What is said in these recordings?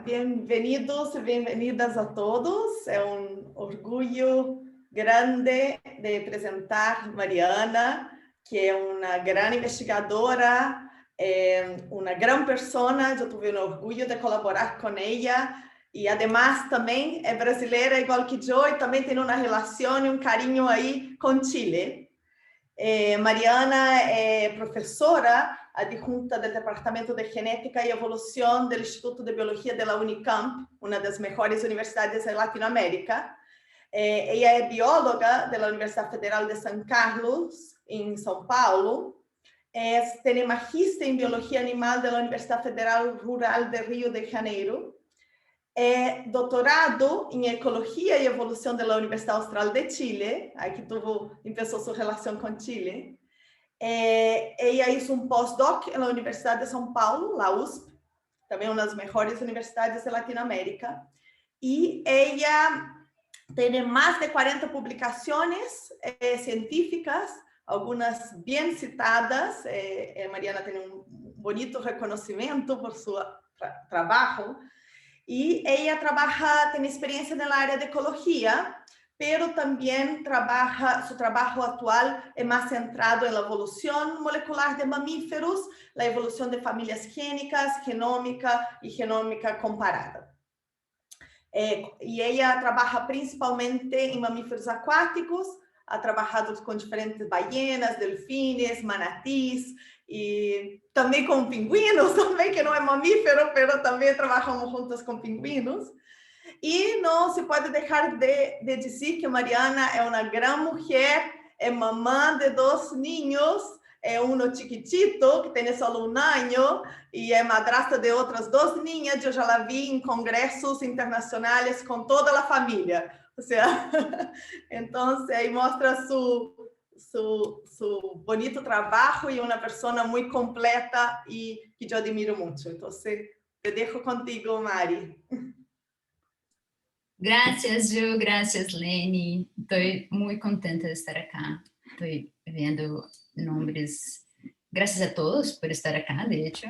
Bienvenidos y bienvenidas a todos. Es un orgullo grande de presentar a Mariana, que es una gran investigadora, una gran persona. Yo tuve el orgullo de colaborar con ella y además también es brasileira igual que yo y también tiene una relación y un cariño ahí con Chile. Mariana es professora adjunta do Departamento de Genética e Evolução do Instituto de Biologia da Unicamp, uma das melhores universidades da Latinoamérica. Ella é bióloga da Universidade Federal de São Carlos, em São Paulo. Tem magíster em Biologia Animal da Universidade Federal Rural de Rio de Janeiro. Doutorado em Ecologia e Evolução da Universidade Austral de Chile, aí que começou sua relação com Chile. Ella hizo un postdoc en la Universidad de São Paulo, la USP, también una de las mejores universidades de Latinoamérica, y ella tiene más de 40 publicaciones científicas, algunas bien citadas. Mariana tiene un bonito reconocimiento por su trabajo, y ella tiene experiencia en el área de ecología, pero también su trabajo actual es más centrado en la evolución molecular de mamíferos, la evolución de familias génicas, genómica y genómica comparada. Y ella trabaja principalmente en mamíferos acuáticos, ha trabajado con diferentes ballenas, delfines, manatís, y también con pingüinos, también, que no es mamífero, pero también trabajamos juntos con pingüinos. E não se pode deixar de dizer que Mariana é uma grande mulher, é mamã de 2 niños, é um chiquitito que tem só 1 ano e é madrasta de outras 2 niñas. Eu já la vi em congressos internacionais com toda a família. Ou seja, então aí mostra su bonito trabalho e uma pessoa muito completa e que eu admiro muito. Então, te deixo contigo, Mari. Gracias, Ju. Gracias, Leni. Estoy muy contenta de estar acá. Estoy viendo nombres. Gracias a todos por estar acá, de hecho,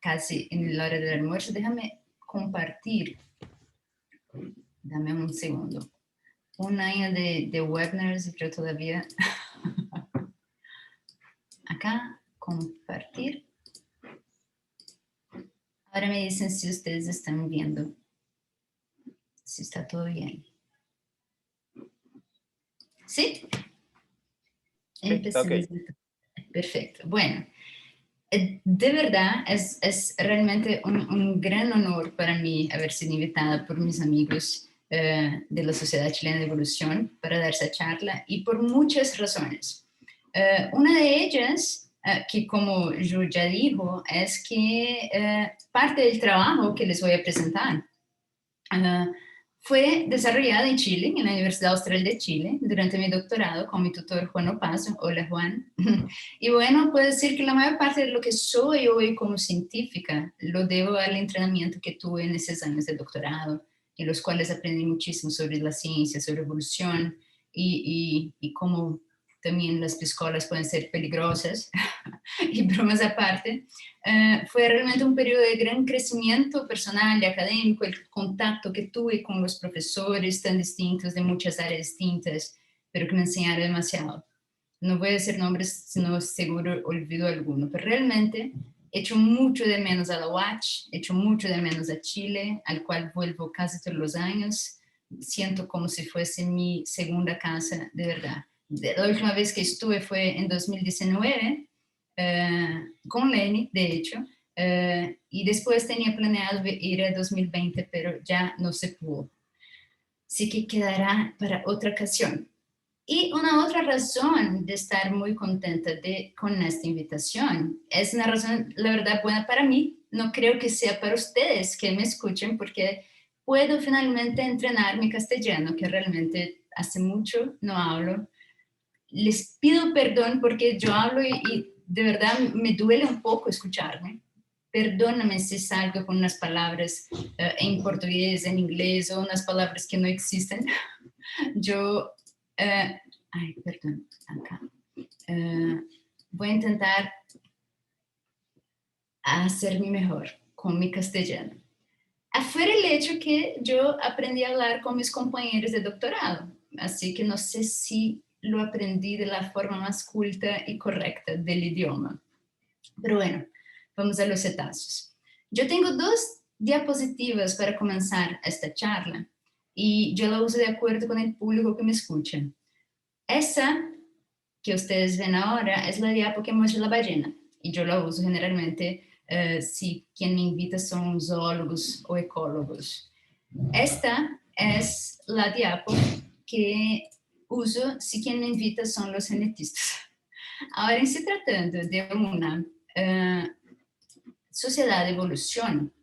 casi en la hora del almuerzo. Déjame compartir. Dame un segundo. 1 año de webinars y yo todavía... Acá, compartir. Ahora me dicen si ustedes están viendo. Si está todo bien. ¿Sí? Empecemos. Okay. Perfecto. Bueno, de verdad es realmente un gran honor para mí haber sido invitada por mis amigos de la Sociedad Chilena de Evolución para dar esa charla, y por muchas razones. Una de ellas, que como yo ya dijo, es que parte del trabajo que les voy a presentar fue desarrollada en Chile, en la Universidad Austral de Chile, durante mi doctorado con mi tutor Juan Opazo. Hola, Juan. Y bueno, puedo decir que la mayor parte de lo que soy hoy como científica lo debo al entrenamiento que tuve en esos años de doctorado, en los cuales aprendí muchísimo sobre la ciencia, sobre evolución y cómo también las piscolas pueden ser peligrosas, y bromas aparte. Fue realmente un periodo de gran crecimiento personal y académico, el contacto que tuve con los profesores tan distintos, de muchas áreas distintas, pero que me enseñaron demasiado. No voy a decir nombres, sino seguro olvido alguno, pero realmente echo mucho de menos a la UACH, echo mucho de menos a Chile, al cual vuelvo casi todos los años. Siento como si fuese mi segunda casa, de verdad. La última vez que estuve fue en 2019, con Leni, de hecho, y después tenía planeado ir a 2020, pero ya no se pudo. Así que quedará para otra ocasión. Y una otra razón de estar muy contenta con esta invitación, es una razón, la verdad, buena para mí. No creo que sea para ustedes que me escuchen, porque puedo finalmente entrenar mi castellano, que realmente hace mucho no hablo. Les pido perdón porque yo hablo y de verdad me duele un poco escucharme. Perdóname si salgo con unas palabras en portugués, en inglés, o unas palabras que no existen. Yo, ay, perdón, acá. Voy a intentar hacer mi mejor con mi castellano. Afuera el hecho que yo aprendí a hablar con mis compañeros de doctorado, así que no sé si lo aprendí de la forma más culta y correcta del idioma. Pero bueno, vamos a los cetáceos. Yo tengo 2 diapositivas para comenzar esta charla y yo la uso de acuerdo con el público que me escucha. Esa que ustedes ven ahora es la diapo que muestra la ballena y yo la uso generalmente si quien me invita son zoólogos o ecólogos. Esta es la diapo que uso si quien me invita son los genetistas. Ahora, en se tratando de una sociedad de evolución,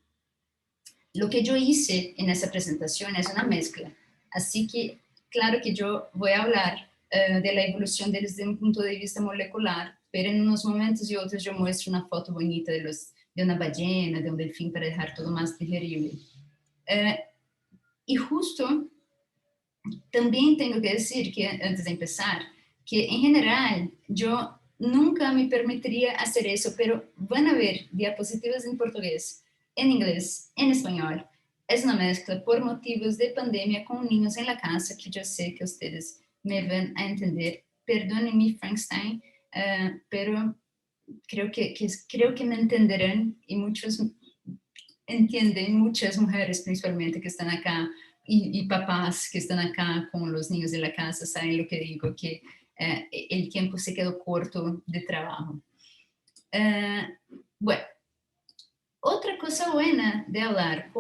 lo que yo hice en esa presentación es una mezcla. Así que, claro que yo voy a hablar de la evolución desde un punto de vista molecular, pero en unos momentos y otros yo muestro una foto bonita de una ballena, de un delfín, para dejar todo más digerible. Y justo también tengo que decir que, antes de empezar, que en general yo nunca me permitiría hacer eso, pero van a ver diapositivas en portugués, en inglés, en español. Es una mezcla por motivos de pandemia con niños en la casa que yo sé que ustedes me van a entender. Perdónenme, Frankenstein, pero creo que me entenderán y muchos entienden, muchas mujeres principalmente que están acá y papás que están acá con los niños de la casa, saben lo que digo, que el tiempo se quedó corto de trabajo. Bueno, otra cosa buena de hablar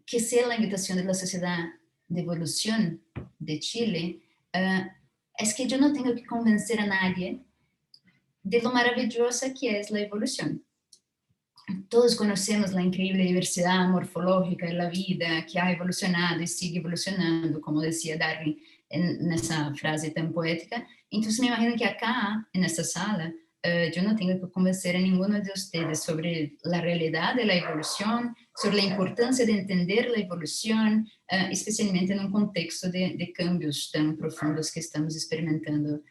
que sea la invitación de la Sociedad de Evolución de Chile, es que yo no tengo que convencer a nadie de lo maravillosa que es la evolución. Todos conocemos la increíble diversidad morfológica de la vida que ha evolucionado y sigue evolucionando, como decía Darwin en esa frase tan poética. Entonces me imagino que acá, en esta sala, yo no tengo que convencer a ninguno de ustedes sobre la realidad de la evolución, sobre la importancia de entender la evolución, especialmente en un contexto de cambios tan profundos que estamos experimentando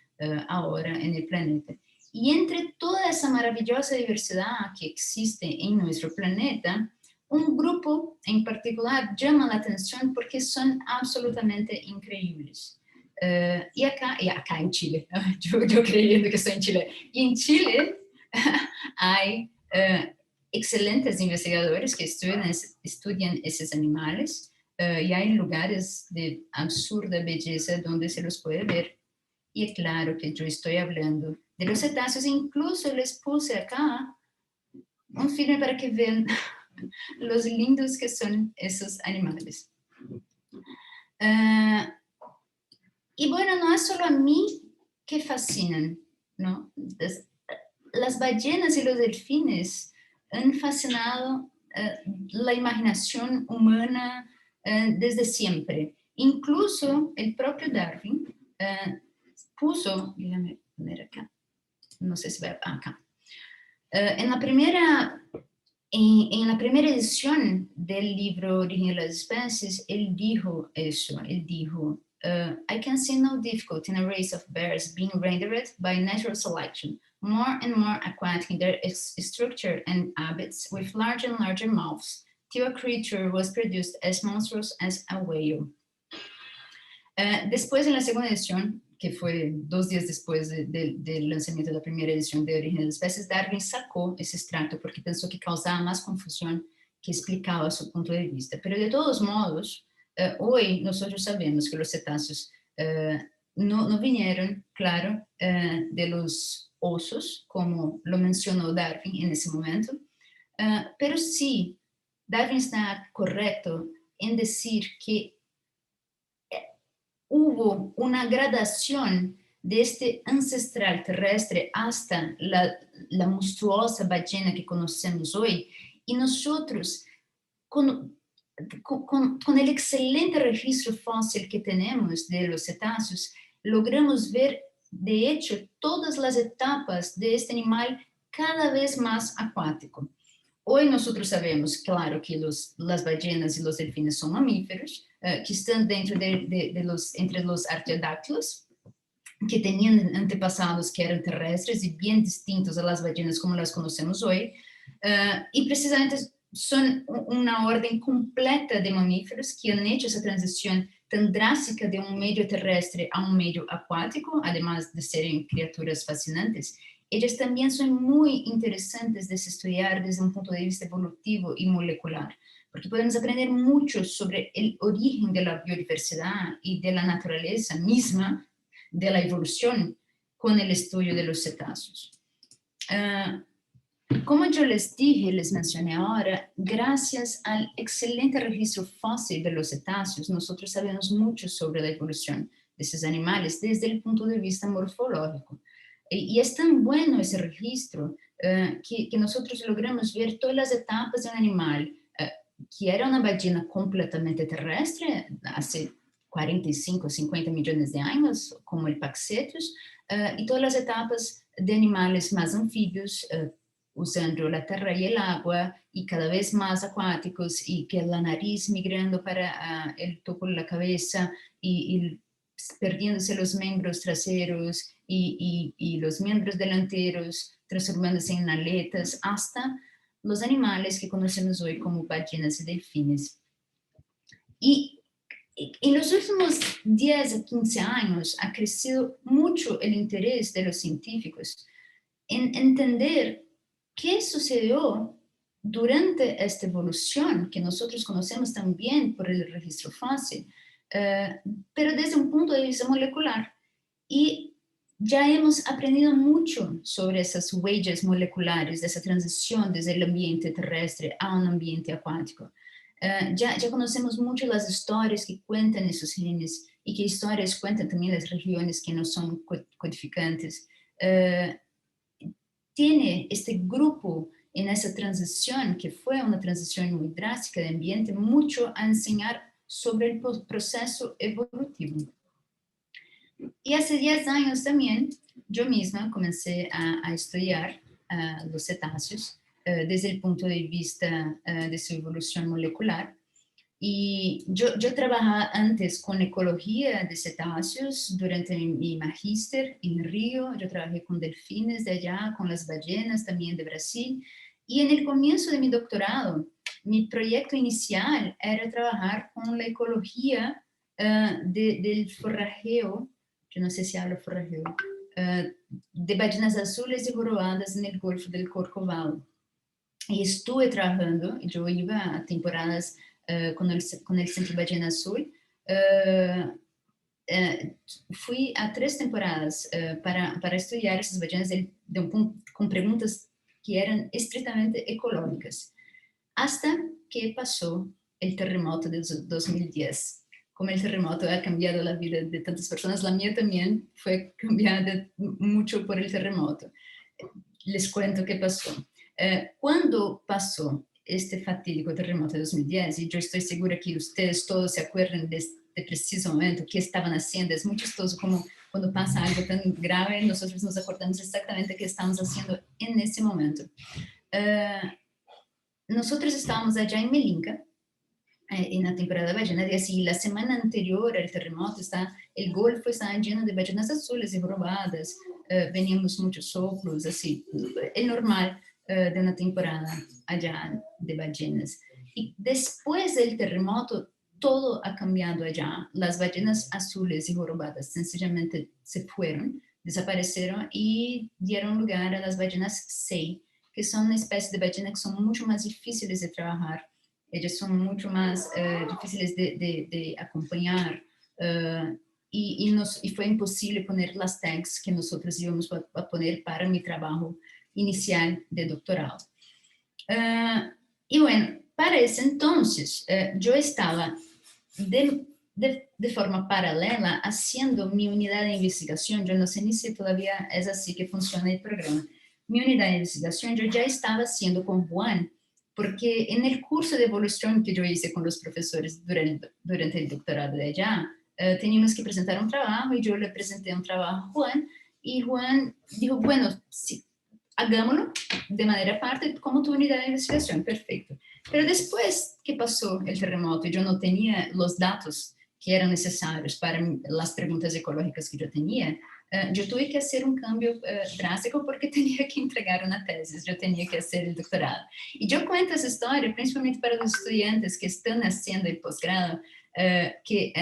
ahora en el planeta. Y entre toda esa maravillosa diversidad que existe en nuestro planeta, un grupo en particular llama la atención porque son absolutamente increíbles. Y acá en Chile, yo creyendo que estoy en Chile, y en Chile hay excelentes investigadores que estudian esos animales y hay lugares de absurda belleza donde se los puede ver. Y es claro que yo estoy hablando de los cetáceos, incluso les puse acá un filme para que vean los lindos que son esos animales. Y bueno, no es solo a mí que fascinan, ¿no? Las ballenas y los delfines han fascinado la imaginación humana desde siempre. Incluso el propio Darwin puso, déjame poner acá, no sé si va acá, en la primera edición del libro Origen de las Especies, él dijo eso, él dijo, I can see no difficulty in a race of bears being rendered by natural selection, more and more aquatic in their structure and habits, with larger and larger mouths, till a creature was produced as monstrous as a whale. Después, en la segunda edición, que fue 2 días después del lanzamiento de la primera edición de Origen de las Especies, Darwin sacó ese extracto porque pensó que causaba más confusión que explicaba su punto de vista. Pero de todos modos, hoy nosotros sabemos que los cetáceos no vinieron, claro, de los osos, como lo mencionó Darwin en ese momento, pero sí, Darwin está correcto en decir que hubo una gradación de este ancestral terrestre hasta la monstruosa ballena que conocemos hoy, y nosotros, con el excelente registro fósil que tenemos de los cetáceos, logramos ver, de hecho, todas las etapas de este animal cada vez más acuático. Hoy nosotros sabemos, claro, que las ballenas y los delfines son mamíferos, que están dentro entre los artiodáctilos, que tenían antepasados que eran terrestres y bien distintos a las ballenas como las conocemos hoy. Y precisamente son una orden completa de mamíferos que han hecho esa transición tan drástica de un medio terrestre a un medio acuático, además de ser criaturas fascinantes. Ellas también son muy interesantes de estudiar desde un punto de vista evolutivo y molecular, porque podemos aprender mucho sobre el origen de la biodiversidad y de la naturaleza misma de la evolución con el estudio de los cetáceos. Como yo les dije, les mencioné ahora, gracias al excelente registro fósil de los cetáceos, nosotros sabemos mucho sobre la evolución de esos animales desde el punto de vista morfológico. Y es tan bueno ese registro que nosotros logramos ver todas las etapas de un animal que era una ballena completamente terrestre hace 45, 50 millones de años, como el Paxetus, y todas las etapas de animales más anfibios, usando la tierra y el agua, y cada vez más acuáticos, y que la nariz migrando para el topo de la cabeza, y perdiéndose los miembros traseros y los miembros delanteros, transformándose en aletas, hasta los animales que conocemos hoy como ballenas y delfines. Y en los últimos 10 a 15 años ha crecido mucho el interés de los científicos en entender qué sucedió durante esta evolución que nosotros conocemos también por el registro fósil, pero desde un punto de vista molecular. Y ya hemos aprendido mucho sobre esas huellas moleculares, de esa transición desde el ambiente terrestre a un ambiente acuático. Ya conocemos mucho las historias que cuentan esos genes y qué historias cuentan también las regiones que no son codificantes. Tiene este grupo en esa transición, que fue una transición muy drástica de ambiente, mucho a enseñar sobre el proceso evolutivo. Y hace 10 años también yo misma comencé a estudiar los cetáceos desde el punto de vista de su evolución molecular. Y yo trabajaba antes con ecología de cetáceos durante mi magíster en Río. Yo trabajé con delfines de allá, con las ballenas también de Brasil. Y en el comienzo de mi doctorado, mi proyecto inicial era trabajar con la ecología del forrajeo, yo no sé si hablo forrajeo, de ballenas azules y jorobadas en el Golfo del Corcovado. Y estuve trabajando, yo iba a temporadas con el Centro Ballena Azul. Fui a 3 temporadas para estudiar esas ballenas con preguntas que eran estrictamente ecológicas, hasta que pasó el terremoto de 2010. Como el terremoto ha cambiado la vida de tantas personas, la mía también fue cambiada mucho por el terremoto. Les cuento qué pasó. Cuando pasó este fatídico terremoto de 2010, y yo estoy segura que ustedes todos se acuerdan de este preciso momento, qué estaban haciendo, es muy chistoso como cuando pasa algo tan grave, nosotros nos acordamos exactamente qué estamos haciendo en ese momento. Nosotros estábamos allá en Melinka, en la temporada ballenaria, y la semana anterior al terremoto el Golfo estaba lleno de ballenas azules y jorobadas, veníamos muchos soplos, así, el normal de una temporada allá de ballenas. Y después del terremoto, todo ha cambiado allá. Las ballenas azules y jorobadas sencillamente se fueron, desaparecieron y dieron lugar a las ballenas sei, que son una especie de ballena que son mucho más difíciles de trabajar. Ellas son mucho más difíciles de acompañar y fue imposible poner las tags que nosotros íbamos a poner para mi trabajo inicial de doctorado. Y bueno, para ese entonces yo estaba de forma paralela haciendo mi unidad de investigación. Yo no sé ni si todavía es así que funciona el programa. Mi unidad de investigación yo ya estaba haciendo con Juan, porque en el curso de evolución que yo hice con los profesores durante el doctorado de allá, teníamos que presentar un trabajo y yo le presenté un trabajo a Juan y Juan dijo, bueno, sí, hagámoslo de manera aparte como tu unidad de investigación, perfecto. Pero después que pasó el terremoto y yo no tenía los datos que eran necesarios para las preguntas ecológicas que yo tenía, yo tuve que hacer un cambio drástico porque tenía que entregar una tesis, yo tenía que hacer el doctorado. Y yo cuento esa historia principalmente para los estudiantes que están haciendo el posgrado, que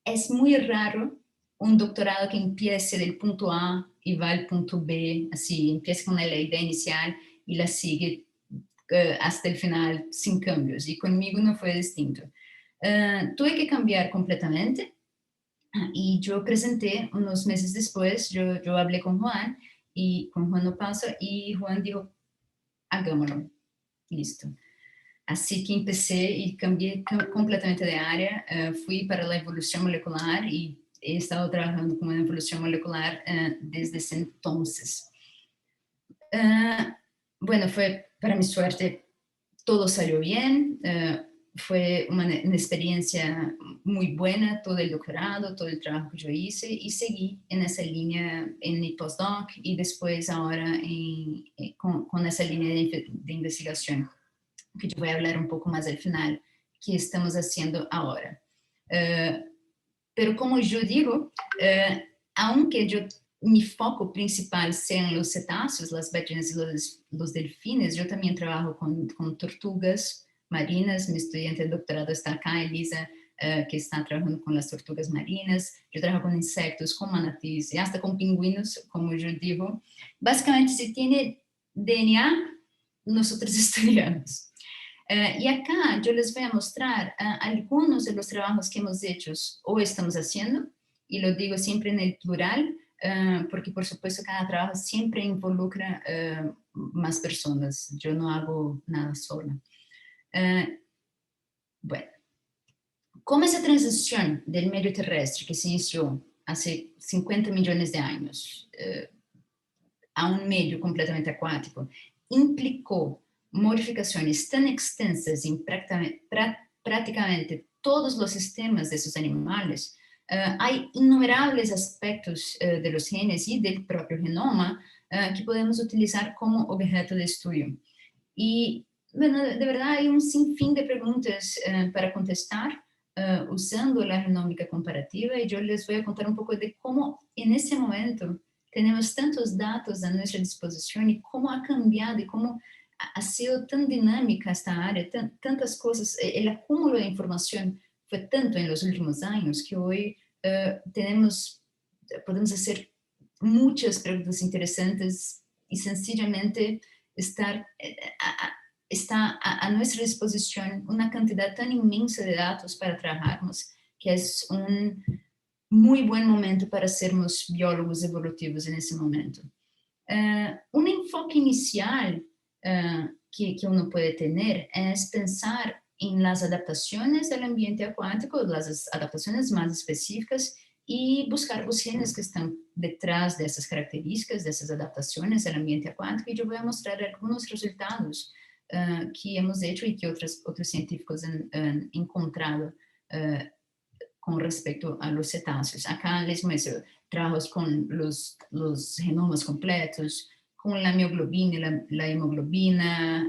es muy raro un doctorado que empiece del punto A y va al punto B, así, empieza con la idea inicial y la sigue hasta el final sin cambios. Y conmigo no fue distinto. Tuve que cambiar completamente y yo presenté unos meses después, yo hablé con Juan y con Juan Opaso y Juan dijo, hagámoslo, listo. Así que empecé y cambié completamente de área, fui para la evolución molecular y he estado trabajando con la evolución molecular desde ese entonces. Bueno, fue para mi suerte, todo salió bien, fue una experiencia muy buena, todo el doctorado, todo el trabajo que yo hice y seguí en esa línea en mi postdoc y después ahora con esa línea de investigación, que yo voy a hablar un poco más al final, que estamos haciendo ahora. Pero como yo digo, aunque mi foco principal sean los cetáceos, las ballenas y los delfines, yo también trabajo con tortugas marinas. Mi estudiante de doctorado está acá, Elisa, que está trabajando con las tortugas marinas. Yo trabajo con insectos, con manatíes y hasta con pingüinos, como yo digo. Básicamente, si tiene DNA, nosotros estudiamos. Y acá yo les voy a mostrar algunos de los trabajos que hemos hecho o estamos haciendo, y lo digo siempre en el plural, porque por supuesto cada trabajo siempre involucra más personas, yo no hago nada sola. Bueno, como esa transición del medio terrestre que se inició hace 50 millones de años a un medio completamente acuático implicó modificaciones tan extensas en prácticamente todos los sistemas de esos animales, hay innumerables aspectos de los genes y del propio genoma que podemos utilizar como objeto de estudio. Y bueno, de verdad hay un sinfín de preguntas para contestar usando la genómica comparativa, y yo les voy a contar un poco de cómo en ese momento tenemos tantos datos a nuestra disposición y cómo ha cambiado y cómo ha sido tan dinámica esta área, tantas cosas, el acúmulo de información fue tanto en los últimos años que hoy podemos hacer muchas preguntas interesantes y sencillamente está a nuestra disposición una cantidad tan inmensa de datos para trabajarnos que es un muy buen momento para sermos biólogos evolutivos en ese momento. Un enfoque inicial que uno puede tener es pensar en las adaptaciones al ambiente acuático, las adaptaciones más específicas, y buscar los genes que están detrás de esas características, de esas adaptaciones al ambiente acuático. Y yo voy a mostrar algunos resultados que hemos hecho y que otros científicos han encontrado con respecto a los cetáceos. Acá les muestro trabajos con los genomas completos, con la mioglobina, la hemoglobina,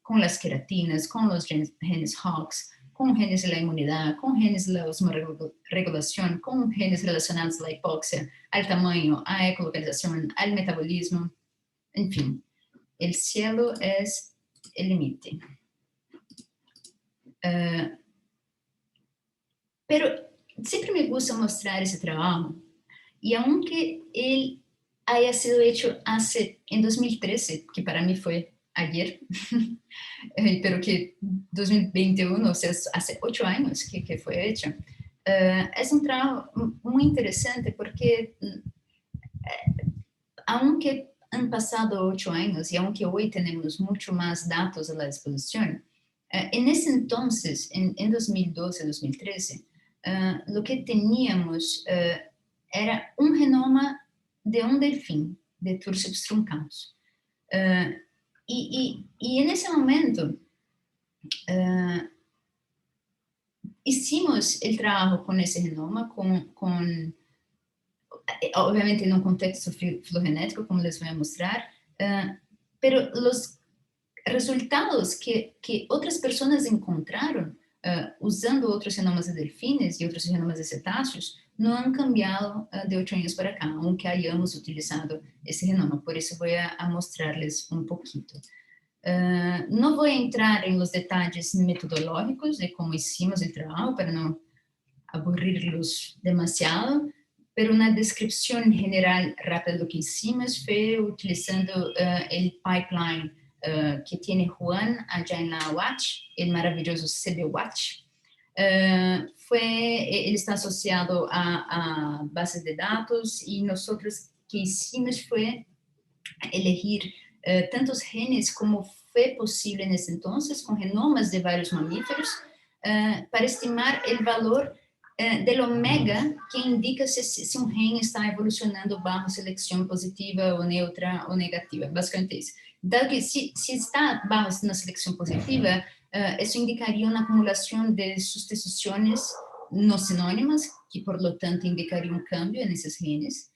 con las queratinas, con los genes HOX, con genes de la inmunidad, con genes de la osmorregulación, con genes relacionados a la hipoxia, al tamaño, a ecolocalización, al metabolismo, en fin. El cielo es el límite. Pero siempre me gusta mostrar ese trabajo, y aunque él haya sido hecho en 2013, que para mí fue ayer, pero que 2021, o sea, hace 8 años que fue hecho, es un trabajo muy interesante porque aunque han pasado 8 años y aunque hoy tenemos mucho más datos a la disposición, en ese entonces, en 2012, 2013, lo que teníamos era un genoma de un delfín, de Turcips truncanus. Y en ese momento hicimos el trabajo con ese genoma, obviamente en un contexto filogenético, como les voy a mostrar, pero los resultados que otras personas encontraron usando otros genomas de delfines y otros genomas de cetáceos no han cambiado de 8 años para acá, aunque hayamos utilizado ese genoma. Por eso voy a mostrarles un poquito. No voy a entrar en los detalles metodológicos de cómo hicimos el trabajo para no aburrirlos demasiado, pero una descripción general rápida de lo que hicimos fue utilizando el pipeline que tiene Juan allá en la Watch, el maravilloso CB Watch. Él está asociado a bases de datos y nosotros que hicimos fue elegir tantos genes como fue posible en ese entonces, con genomas de varios mamíferos, para estimar el valor del omega que indica si un gen está evolucionando bajo selección positiva o neutra o negativa, básicamente eso. Dado que si está bajo una selección positiva, eso indicaría una acumulación de sustituciones no sinónimas, que por lo tanto indicaría un cambio en esos genes.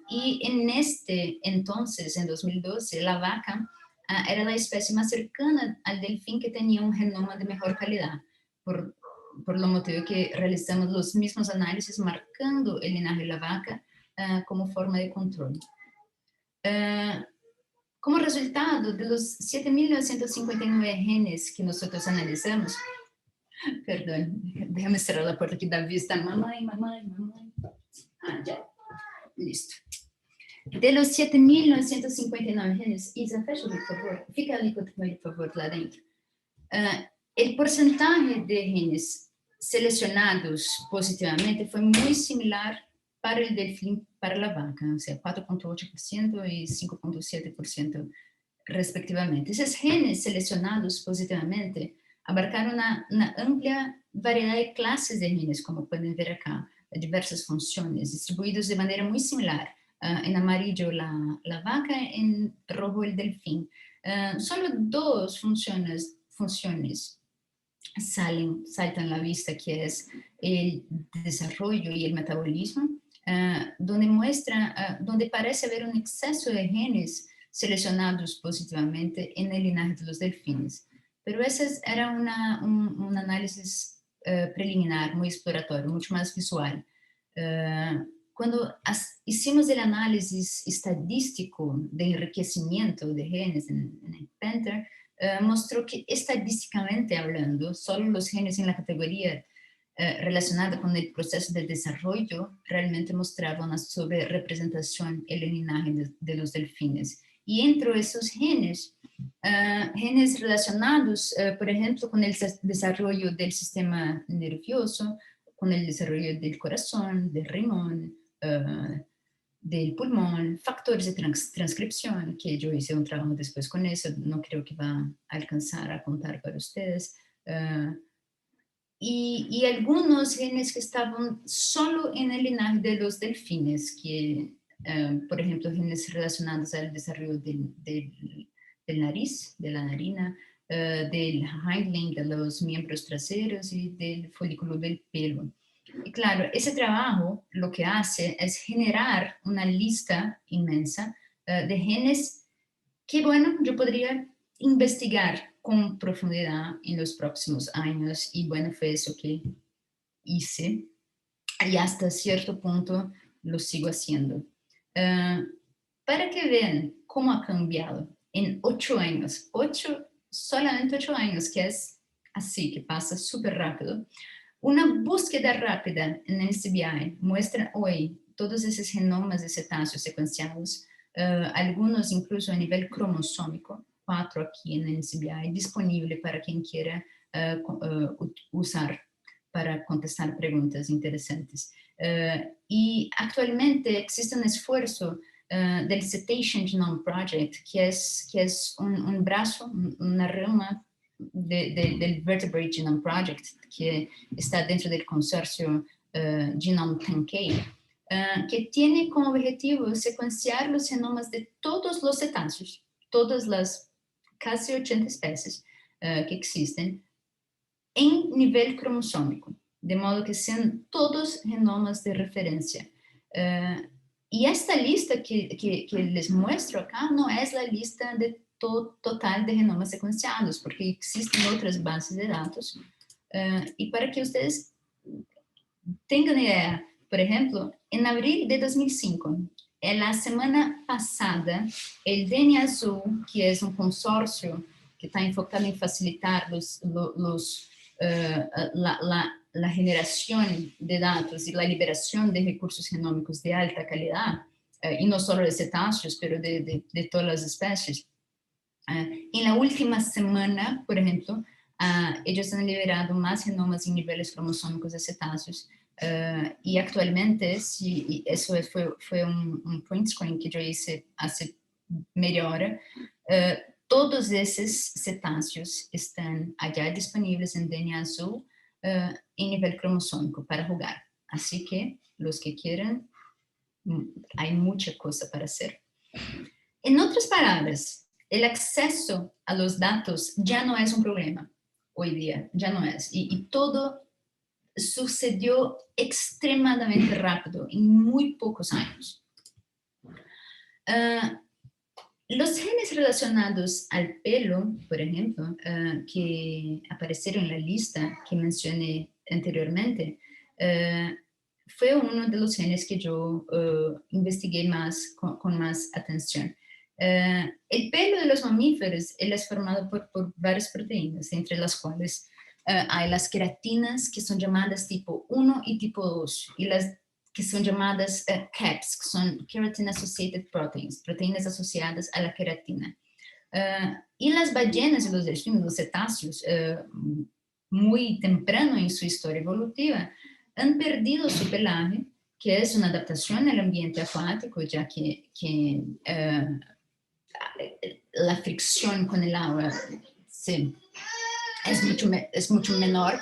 Y en este entonces, en 2012, la vaca era la especie más cercana al delfín que tenía un genoma de mejor calidad, por lo motivo que realizamos los mismos análisis marcando el linaje de la vaca como forma de control. Como resultado de los 7.959 genes que nosotros analizamos, perdón, déjame cerrar la puerta que da vista, mamá. Ya. Listo. De los 7.959 genes, Isa, fecha, por favor. Fica ali con el favor, lá dentro. El porcentaje de genes seleccionados positivamente fue muy similar para el delfín, para la vaca, o sea, 4.8% y 5.7% respectivamente. Esos genes seleccionados positivamente abarcaron una amplia variedad de clases de genes, como pueden ver acá, diversas funciones, distribuidos de manera muy similar. En amarillo la vaca, en rojo el delfín. Solo dos funciones saltan a la vista, que es el desarrollo y el metabolismo, donde parece haber un exceso de genes seleccionados positivamente en el linaje de los delfines. Pero ese era un análisis preliminar, muy exploratorio, mucho más visual. Cuando hicimos el análisis estadístico de enriquecimiento de genes en el Panther, mostró que estadísticamente hablando, solo los genes en la categoría relacionada con el proceso de desarrollo realmente mostraban una sobrerepresentación en el linaje de los delfines. Y entre esos genes, genes relacionados, por ejemplo, con el desarrollo del sistema nervioso, con el desarrollo del corazón, del riñón, del pulmón, factores de transcripción, que yo hice un trabajo después con eso, no creo que va a alcanzar a contar para ustedes, y algunos genes que estaban solo en el linaje de los delfines, que, por ejemplo, genes relacionados al desarrollo del nariz, de la narina, del hindling, de los miembros traseros y del folículo del pelo. Y claro, ese trabajo lo que hace es generar una lista inmensa de genes que, bueno, yo podría investigar con profundidad en los próximos años, y bueno, fue eso que hice y hasta cierto punto lo sigo haciendo. Para que vean cómo ha cambiado en 8 años, solamente 8 años, que es así, que pasa súper rápido. Una búsqueda rápida en el NCBI muestra hoy todos esos genomas de cetáceos secuenciados, algunos incluso a nivel cromosómico, 4 aquí en el NCBI, disponible para quien quiera usar para contestar preguntas interesantes. Y actualmente existe un esfuerzo del Cetacean Genome Project, que es un brazo, una rama del Vertebrate Genome Project, que está dentro del consorcio Genome 10K, que tiene como objetivo secuenciar los genomas de todos los cetáceos, todas las casi 80 especies que existen, en nivel cromosómico, de modo que sean todos genomas de referencia. Y esta lista que les muestro acá no es la lista de total de genomas secuenciados, porque existen otras bases de datos. Y para que ustedes tengan idea por ejemplo, en abril de 2005, en la semana pasada, el DNI Azul, que es un consorcio que está enfocado en facilitar la generación de datos y la liberación de recursos genómicos de alta calidad, y no solo de cetáceos, pero de todas las especies. En la última semana, por ejemplo, ellos han liberado más genomas y niveles cromosómicos de cetáceos, y actualmente, si eso fue un print screen que yo hice hace media hora, todos esos cetáceos están allá disponibles en DNA Azul en nivel cromosómico para jugar. Así que los que quieran, hay mucha cosa para hacer. En otras palabras, el acceso a los datos ya no es un problema hoy día, ya no es. Y todo sucedió extremadamente rápido, en muy pocos años. Los genes relacionados al pelo, por ejemplo, que aparecieron en la lista que mencioné anteriormente, fue uno de los genes que yo investigué más, con más atención. El pelo de los mamíferos él es formado por varias proteínas, entre las cuales hay las queratinas, que son llamadas tipo 1 y tipo 2, y las que son llamadas CAPS, que son Keratin Associated Proteins, proteínas asociadas a la queratina. Y las ballenas y los delfines, los cetáceos, muy temprano en su historia evolutiva, han perdido su pelaje, que es una adaptación al ambiente acuático, ya que la fricción con el agua es mucho menor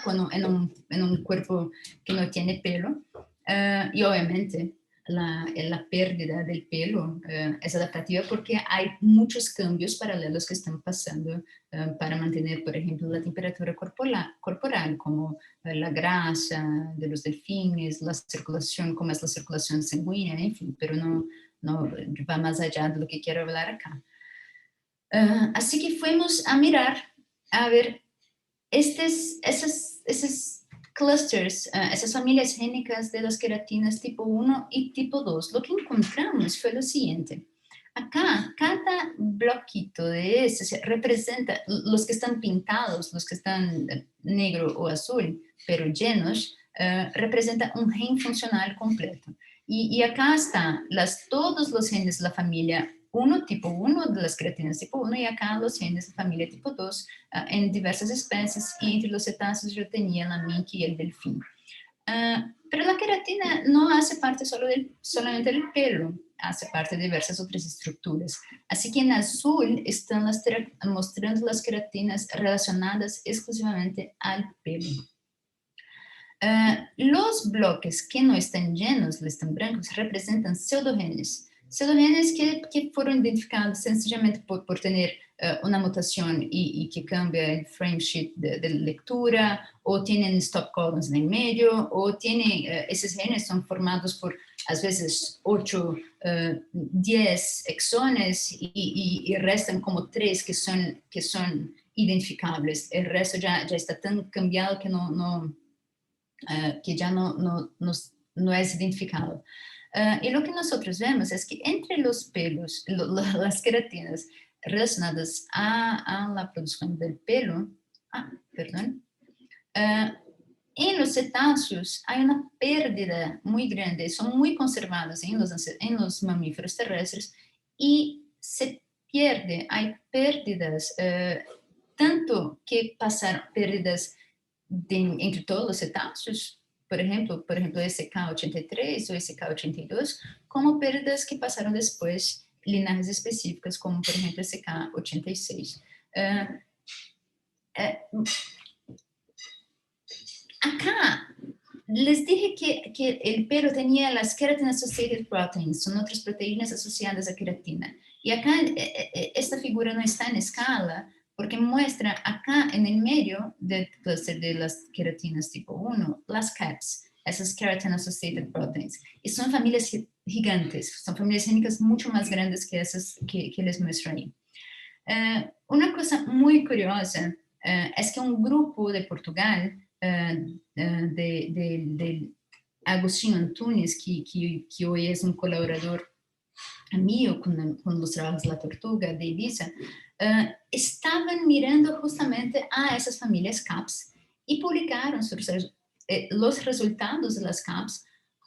en un cuerpo que no tiene pelo. Y obviamente la pérdida del pelo es adaptativa porque hay muchos cambios paralelos que están pasando para mantener, por ejemplo, la temperatura corporal, como la grasa de los delfines, la circulación, como es la circulación sanguínea, en fin, pero no va más allá de lo que quiero hablar acá. Así que fuimos a mirar, a ver, esos clusters, esas familias génicas de las queratinas tipo 1 y tipo 2, lo que encontramos fue lo siguiente. Acá, cada bloquito de ese representa, los que están pintados, los que están negro o azul, pero llenos, representa un gen funcional completo. Y acá están todos los genes de la familia 1, tipo 1, de las queratinas tipo 1, y acá los genes de familia tipo 2, en diversas especies, y entre los cetáceos yo tenía la minke y el delfín. Pero la queratina no hace parte solamente del pelo, hace parte de diversas otras estructuras. Así que en azul están mostrando las queratinas relacionadas exclusivamente al pelo. Los bloques que no están llenos, están blancos, representan pseudogenes. Pseudogenes que fueron identificados sencillamente por tener una mutación y que cambia el framesheet de lectura, o tienen stop codons en el medio, o tienen, esos genes son formados por, a veces, 8, 10 exones y restan como 3 que son identificables. El resto ya está tan cambiado que ya no es identificado. Y lo que nosotros vemos es que entre los pelos, las queratinas relacionadas a la producción del pelo, en los cetáceos hay una pérdida muy grande, son muy conservados en los mamíferos terrestres, y se pierde, hay pérdidas, tanto que pasan pérdidas entre todos los cetáceos, por ejemplo SK83 o SK82, como pérdidas que pasaron después, linajes específicas, como por ejemplo SK86. Acá les dije que el pelo tenía las Keratin Associated Proteins, son otras proteínas asociadas a queratina. Y acá esta figura no está en escala, porque muestra acá en el medio del clúster de las queratinas tipo 1, las CAPS, esas Keratin Associated Proteins. Y son familias gigantes, son familias génicas mucho más grandes que esas que les muestro ahí. Una cosa muy curiosa es que un grupo de Portugal, de Agustín Antunes, que hoy es un colaborador mío con los trabajos de la tortuga, de Elisa, estaban mirando justamente a esas familias CAPS y publicaron los resultados de las CAPS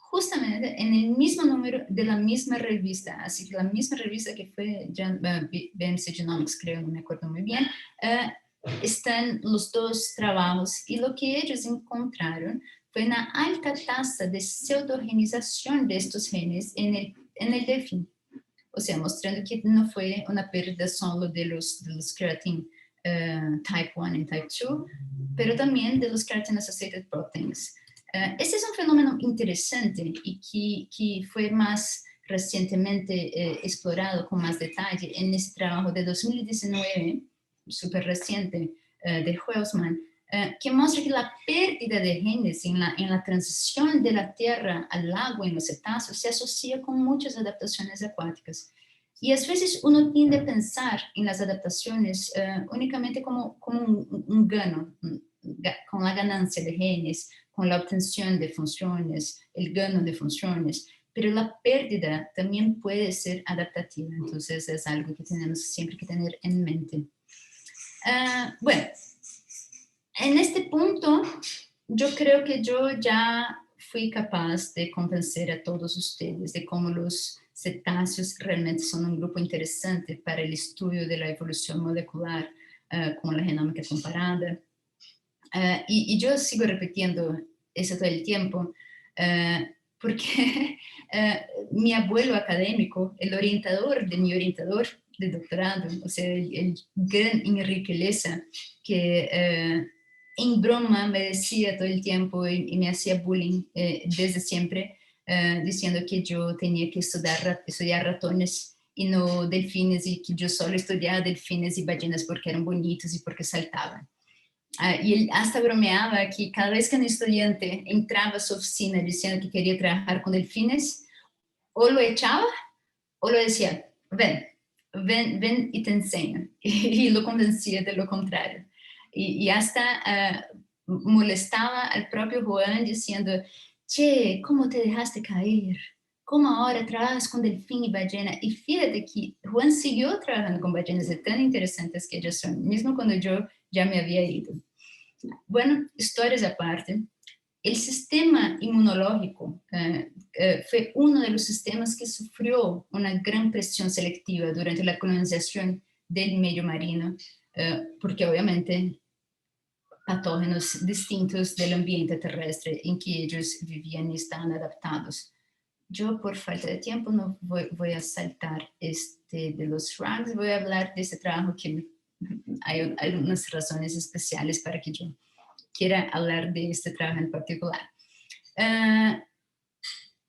justamente en el mismo número de la misma revista. Así que la misma revista que fue BMC Genomics, creo, no me acuerdo muy bien, están los dos trabajos y lo que ellos encontraron fue una alta tasa de pseudogenización de estos genes en el delfín. O sea, mostrando que no fue una pérdida solo de los creatine type 1 y type 2, pero también de los creatine associated proteins. Este es un fenómeno interesante y que fue más recientemente explorado con más detalle en este trabajo de 2019, súper reciente, de Huelsman, que muestra que la pérdida de genes en la transición de la tierra al agua en los cetáceos se asocia con muchas adaptaciones acuáticas. Y a veces uno tiende a pensar en las adaptaciones únicamente como un gano, con la ganancia de genes, con la obtención de funciones, el gano de funciones, pero la pérdida también puede ser adaptativa, entonces es algo que tenemos siempre que tener en mente. Bueno, en este punto yo creo que yo ya fui capaz de convencer a todos ustedes de cómo los cetáceos realmente son un grupo interesante para el estudio de la evolución molecular con la genómica comparada. Y yo sigo repitiendo eso todo el tiempo, porque mi abuelo académico, el orientador de mi orientador de doctorado, o sea, el gran Enrique Lessa, que en broma me decía todo el tiempo y me hacía bullying desde siempre, diciendo que yo tenía que estudiar ratones y no delfines, y que yo solo estudiaba delfines y ballenas porque eran bonitos y porque saltaban. Y él hasta bromeaba que cada vez que un estudiante entraba a su oficina diciendo que quería trabajar con delfines, o lo echaba o lo decía, ven y te enseño. Y lo convencía de lo contrario. Y hasta molestaba al propio Juan diciendo, che, ¿cómo te dejaste caer? ¿Cómo ahora trabajas con delfín y ballena? Y fíjate que Juan siguió trabajando con ballenas de tan interesantes que ellas son, mismo cuando yo ya me había ido. Bueno, historias aparte, el sistema inmunológico fue uno de los sistemas que sufrió una gran presión selectiva durante la colonización del medio marino, porque obviamente patógenos distintos del ambiente terrestre en que ellos vivían y estaban adaptados. Yo, por falta de tiempo, no voy a saltar de los shrugs, voy a hablar de este trabajo que hay algunas razones especiales para que yo quiera hablar de este trabajo en particular.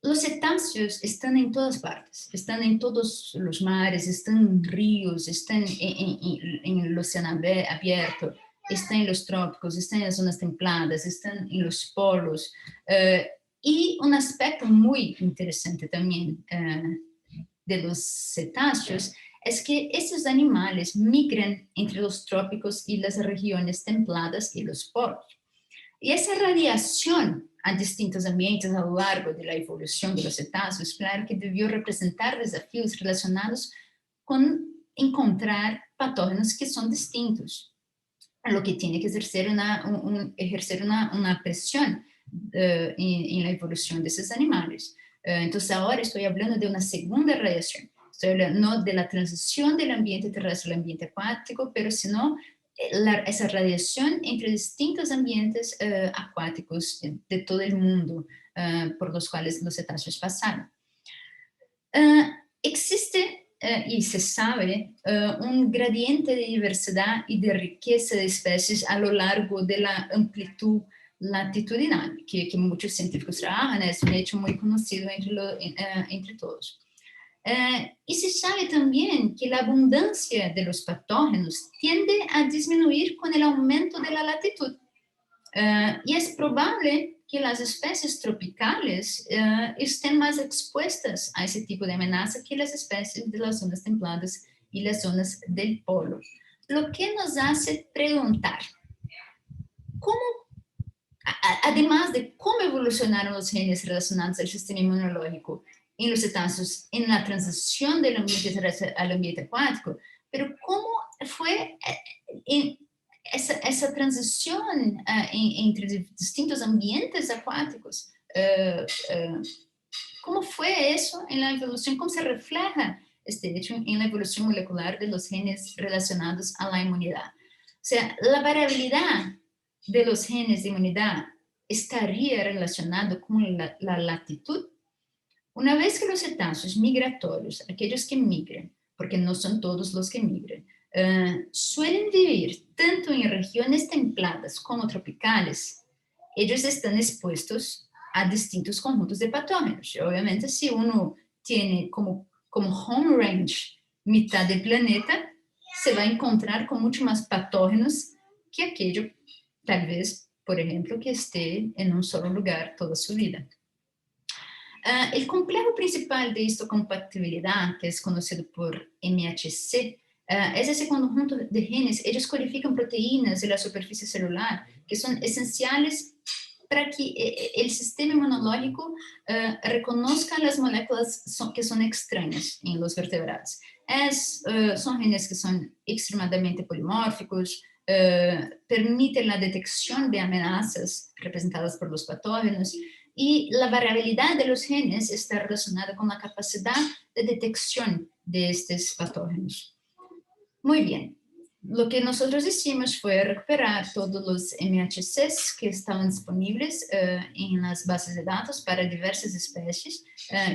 Los cetáceos están en todas partes, están en todos los mares, están en ríos, están en el océano abierto, están en los trópicos, están en las zonas templadas, están en los polos. Y un aspecto muy interesante también de los cetáceos es que estos animales migran entre los trópicos y las regiones templadas y los polos. Y esa radiación a distintos ambientes a lo largo de la evolución de los cetáceos, claro que debió representar desafíos relacionados con encontrar patógenos que son distintos, lo que tiene que ejercer una presión en la evolución de esos animales. Entonces ahora estoy hablando de una segunda radiación, estoy hablando no de la transición del ambiente terrestre al ambiente acuático, pero sino esa radiación entre distintos ambientes acuáticos de todo el mundo por los cuales los cetáceos pasaron. Existe y se sabe un gradiente de diversidad y de riqueza de especies a lo largo de la amplitud latitudinal, que muchos científicos trabajan, es un hecho muy conocido entre todos. Y se sabe también que la abundancia de los patógenos tiende a disminuir con el aumento de la latitud. Y es probable que las especies tropicales estén más expuestas a ese tipo de amenaza que las especies de las zonas templadas y las zonas del polo. Lo que nos hace preguntar, ¿cómo Además de cómo evolucionaron los genes relacionados al sistema inmunológico en los cetáceos en la transición del ambiente terrestre al ambiente acuático, pero cómo fue esa transición entre distintos ambientes acuáticos. ¿Cómo fue eso en la evolución? ¿Cómo se refleja este hecho en la evolución molecular de los genes relacionados a la inmunidad? O sea, la variabilidad de los genes de inmunidad estaría relacionado con la latitud. Una vez que los cetáceos migratorios, aquellos que migran, porque no son todos los que migran, suelen vivir tanto en regiones templadas como tropicales, ellos están expuestos a distintos conjuntos de patógenos. Obviamente, si uno tiene como home range mitad del planeta, se va a encontrar con mucho más patógenos que aquello, tal vez, por ejemplo, que esté en un solo lugar toda su vida. El complejo principal de histocompatibilidad, que es conocido por MHC, es ese conjunto de genes. Ellos codifican proteínas de la superficie celular que son esenciales para que el sistema inmunológico reconozca las moléculas que son extrañas en los vertebrados. Son genes que son extremadamente polimórficos, permiten la detección de amenazas representadas por los patógenos, y la variabilidad de los genes está relacionada con la capacidad de detección de estos patógenos. Muy bien. Lo que nosotros hicimos fue recuperar todos los MHCs que estaban disponibles en las bases de datos para diversas especies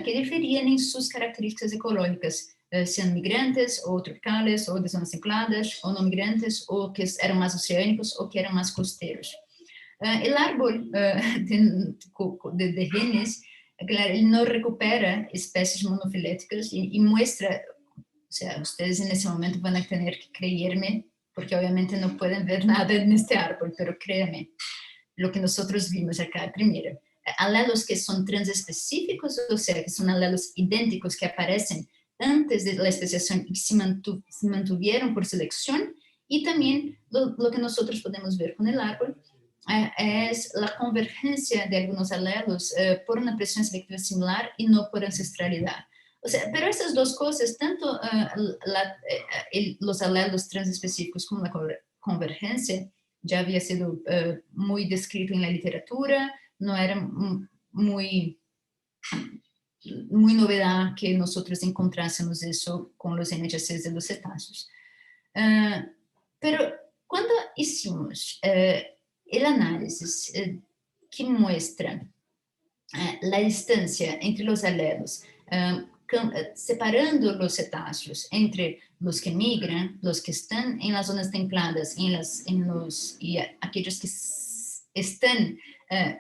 que diferían en sus características ecológicas, sean migrantes o tropicales o de zonas templadas o no migrantes o que eran más oceánicos o que eran más costeros. El árbol de genes, claro, él no recupera especies monofiléticas y muestra, o sea, ustedes en ese momento van a tener que creerme, porque obviamente no pueden ver nada en este árbol, pero créanme, lo que nosotros vimos acá primero, alelos que son transespecíficos, o sea, que son alelos idénticos que aparecen antes de la especiación y se mantuvieron por selección, y también lo que nosotros podemos ver con el árbol es la convergencia de algunos alelos por una presión selectiva similar y no por ancestralidad. O sea, pero esas dos cosas, tanto los alelos transespecíficos como la convergencia, ya había sido muy descrito en la literatura, no era muy novedad que nosotros encontrásemos eso con los MHCs de los cetáceos. Pero cuando hicimos el análisis que muestra la distancia entre los alelos, separando los cetáceos entre los que migran, los que están en las zonas templadas y aquellos que están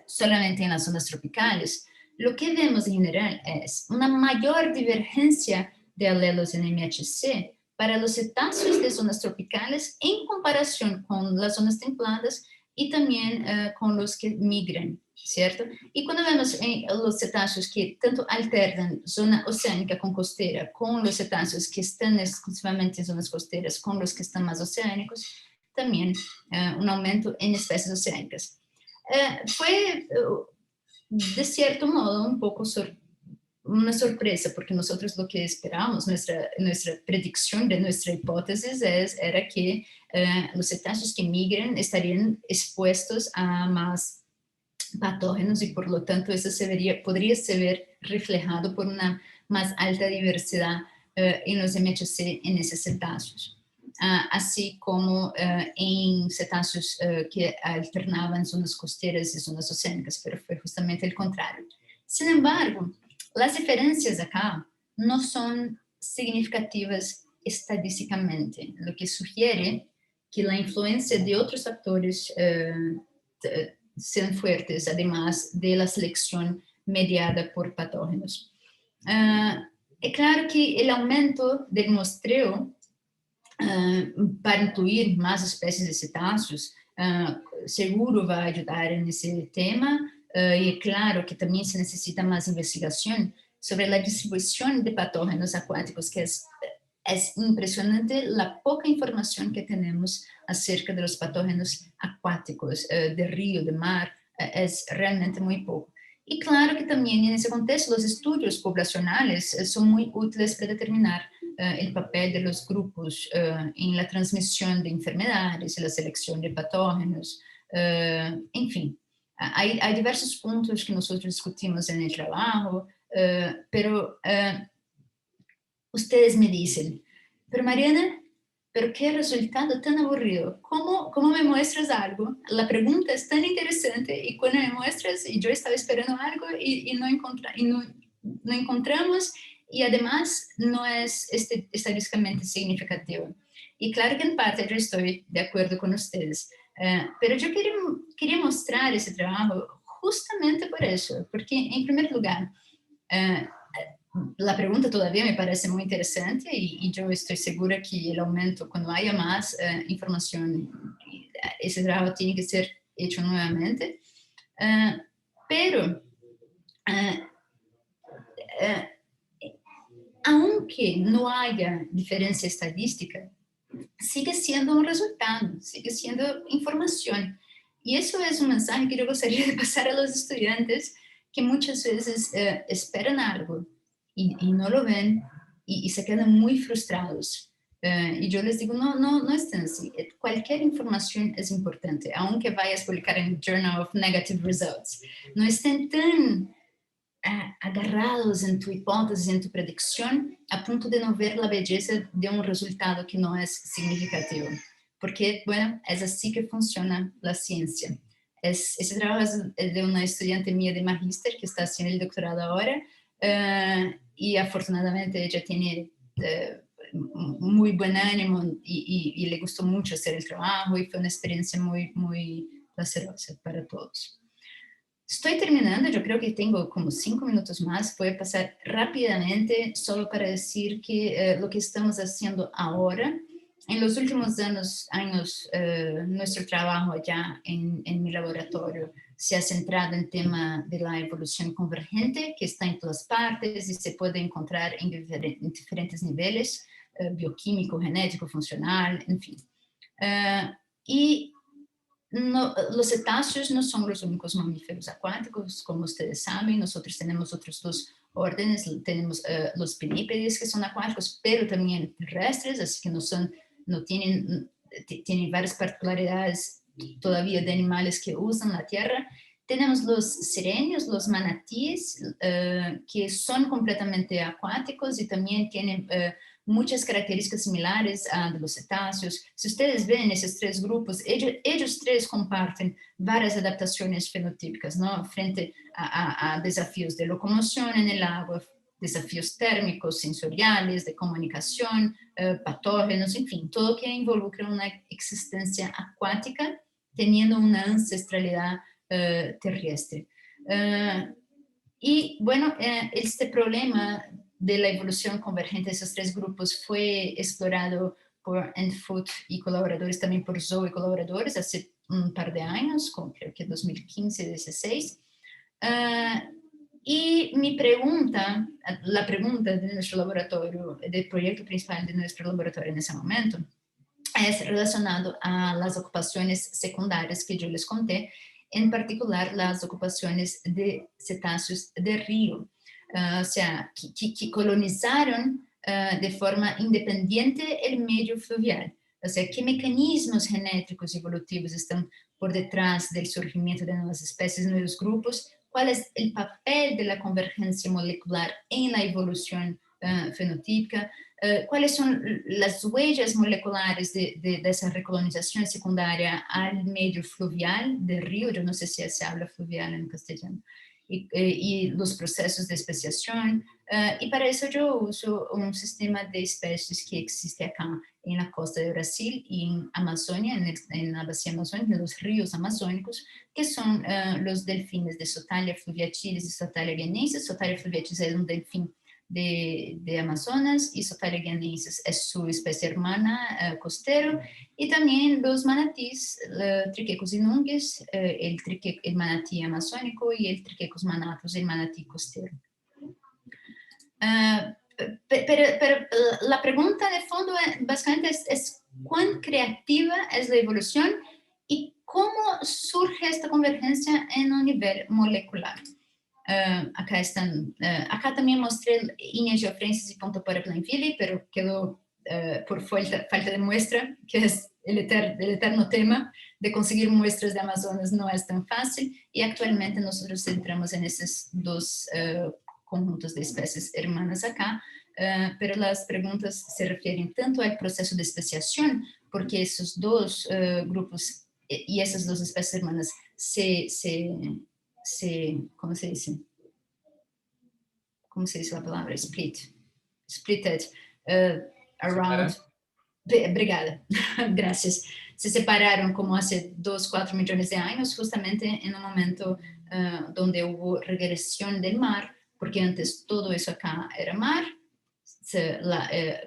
solamente en las zonas tropicales, lo que vemos en general es una mayor divergencia de alelos en MHC para los cetáceos de zonas tropicales en comparación con las zonas templadas y también con los que migran, ¿cierto? Y cuando vemos los cetáceos que tanto alternan zona oceánica con costera, con los cetáceos que están exclusivamente en zonas costeras, con los que están más oceánicos, también un aumento en especies oceánicas. Fue, de cierto modo, un poco una sorpresa, porque nosotros lo que esperábamos, nuestra predicción de nuestra hipótesis era que los cetáceos que migran estarían expuestos a más patógenos y por lo tanto eso podría ser ver reflejado por una más alta diversidad en los MHC en esos cetáceos. Así como en cetáceos que alternaban zonas costeras y zonas oceánicas, pero fue justamente el contrario. Sin embargo, las diferencias acá no son significativas estadísticamente, lo que sugiere que la influencia de otros factores sean fuertes, además de la selección mediada por patógenos. Es claro que el aumento del muestreo para incluir más especies de cetáceos seguro va a ayudar en ese tema. Y claro que también se necesita más investigación sobre la distribución de patógenos acuáticos, que es impresionante la poca información que tenemos acerca de los patógenos acuáticos, de río, de mar, es realmente muy poco. Y claro que también en ese contexto los estudios poblacionales son muy útiles para determinar el papel de los grupos en la transmisión de enfermedades, en la selección de patógenos, en fin. Hay diversos puntos que nosotros discutimos en el trabajo, pero ustedes me dicen, pero Mariana, pero qué resultado tan aburrido. ¿Cómo me muestras algo? La pregunta es tan interesante y cuando me muestras y yo estaba esperando algo y no encontramos y además no es estadísticamente significativo. Y claro que en parte yo estoy de acuerdo con ustedes, pero yo quería mostrar ese trabajo justamente por eso, porque en primer lugar, la pregunta todavía me parece muy interesante y yo estoy segura que el aumento, cuando haya más información, ese trabajo tiene que ser hecho nuevamente. Pero, aunque no haya diferencia estadística, sigue siendo un resultado, sigue siendo información. Y eso es un mensaje que yo gostaría de pasar a los estudiantes que muchas veces esperan algo y no lo ven y se quedan muy frustrados. Y yo les digo, no estén así. Cualquier información es importante, aunque vayas a publicar en el Journal of Negative Results. No estén tan agarrados en tu hipótesis, en tu predicción, a punto de no ver la belleza de un resultado que no es significativo. Porque, bueno, es así que funciona la ciencia. Ese trabajo es de una estudiante mía de magíster que está haciendo el doctorado ahora y afortunadamente ella tiene muy buen ánimo y le gustó mucho hacer el trabajo y fue una experiencia muy placerosa para todos. Estoy terminando, yo creo que tengo como 5 minutos más, voy a pasar rápidamente solo para decir que lo que estamos haciendo ahora, en los últimos años nuestro trabajo allá en mi laboratorio se ha centrado en el tema de la evolución convergente, que está en todas partes y se puede encontrar en diferentes niveles, bioquímico, genético, funcional, en fin. Y no, los cetáceos no son los únicos mamíferos acuáticos, como ustedes saben, nosotros tenemos otros dos órdenes, tenemos los pinípedes que son acuáticos, pero también terrestres, así que tienen varias particularidades todavía de animales que usan la tierra. Tenemos los sirenios, los manatíes, que son completamente acuáticos y también tienen muchas características similares a de los cetáceos. Si ustedes ven esos tres grupos, ellos tres comparten varias adaptaciones fenotípicas, ¿no? Frente a desafíos de locomoción en el agua, desafíos térmicos, sensoriales, de comunicación, patógenos, en fin, todo que involucra una existencia acuática teniendo una ancestralidad terrestre. Y bueno, este problema de la evolución convergente de esos tres grupos fue explorado por Foot y colaboradores, también por Zhou y colaboradores, hace un par de años, creo que 2015-16. Y mi pregunta, la pregunta de nuestro laboratorio, del proyecto principal de nuestro laboratorio en ese momento, es relacionado a las ocupaciones secundarias que yo les conté, en particular las ocupaciones de cetáceos de río, o sea, que colonizaron de forma independiente el medio fluvial. O sea, ¿qué mecanismos genéticos y evolutivos están por detrás del surgimiento de nuevas especies, nuevos grupos? ¿Cuál es el papel de la convergencia molecular en la evolución fenotípica? ¿Cuáles son las huellas moleculares de esa recolonización secundaria al medio fluvial del río? Yo no sé si se habla fluvial en castellano. Y los procesos de especiación. Y para eso yo uso un sistema de especies que existe acá en la costa de Brasil y en Amazonia, en la Bacia Amazónica, en los ríos amazónicos, que son los delfines de Sotalia fluviatilis y Sotalia guianensis. Sotalia fluviatilis es un delfín de Amazonas y Sotalia guianensis es su especie hermana costero, y también los manatíes, Triquecos inungues, el manatí amazónico y el Triquecos manatus, el manatí costero. Pero la pregunta de fondo básicamente es cuán creativa es la evolución y ¿Cómo surge esta convergencia en un nivel molecular? Acá también mostré líneas geofrentes y punto para Plainville, pero quedó por falta de muestra, que es el eterno tema de conseguir muestras de Amazonas no es tan fácil, y actualmente nosotros centramos en esos dos conjuntos de especies hermanas acá, pero las preguntas se refieren tanto al proceso de especiación, porque esos dos grupos y esas dos especies hermanas ¿cómo se dice? ¿Cómo se dice la palabra? Splitted around. Obrigada, gracias. Se separaron como hace 2, 4 millones de años, justamente en un momento donde hubo regresión del mar, porque antes todo eso acá era mar.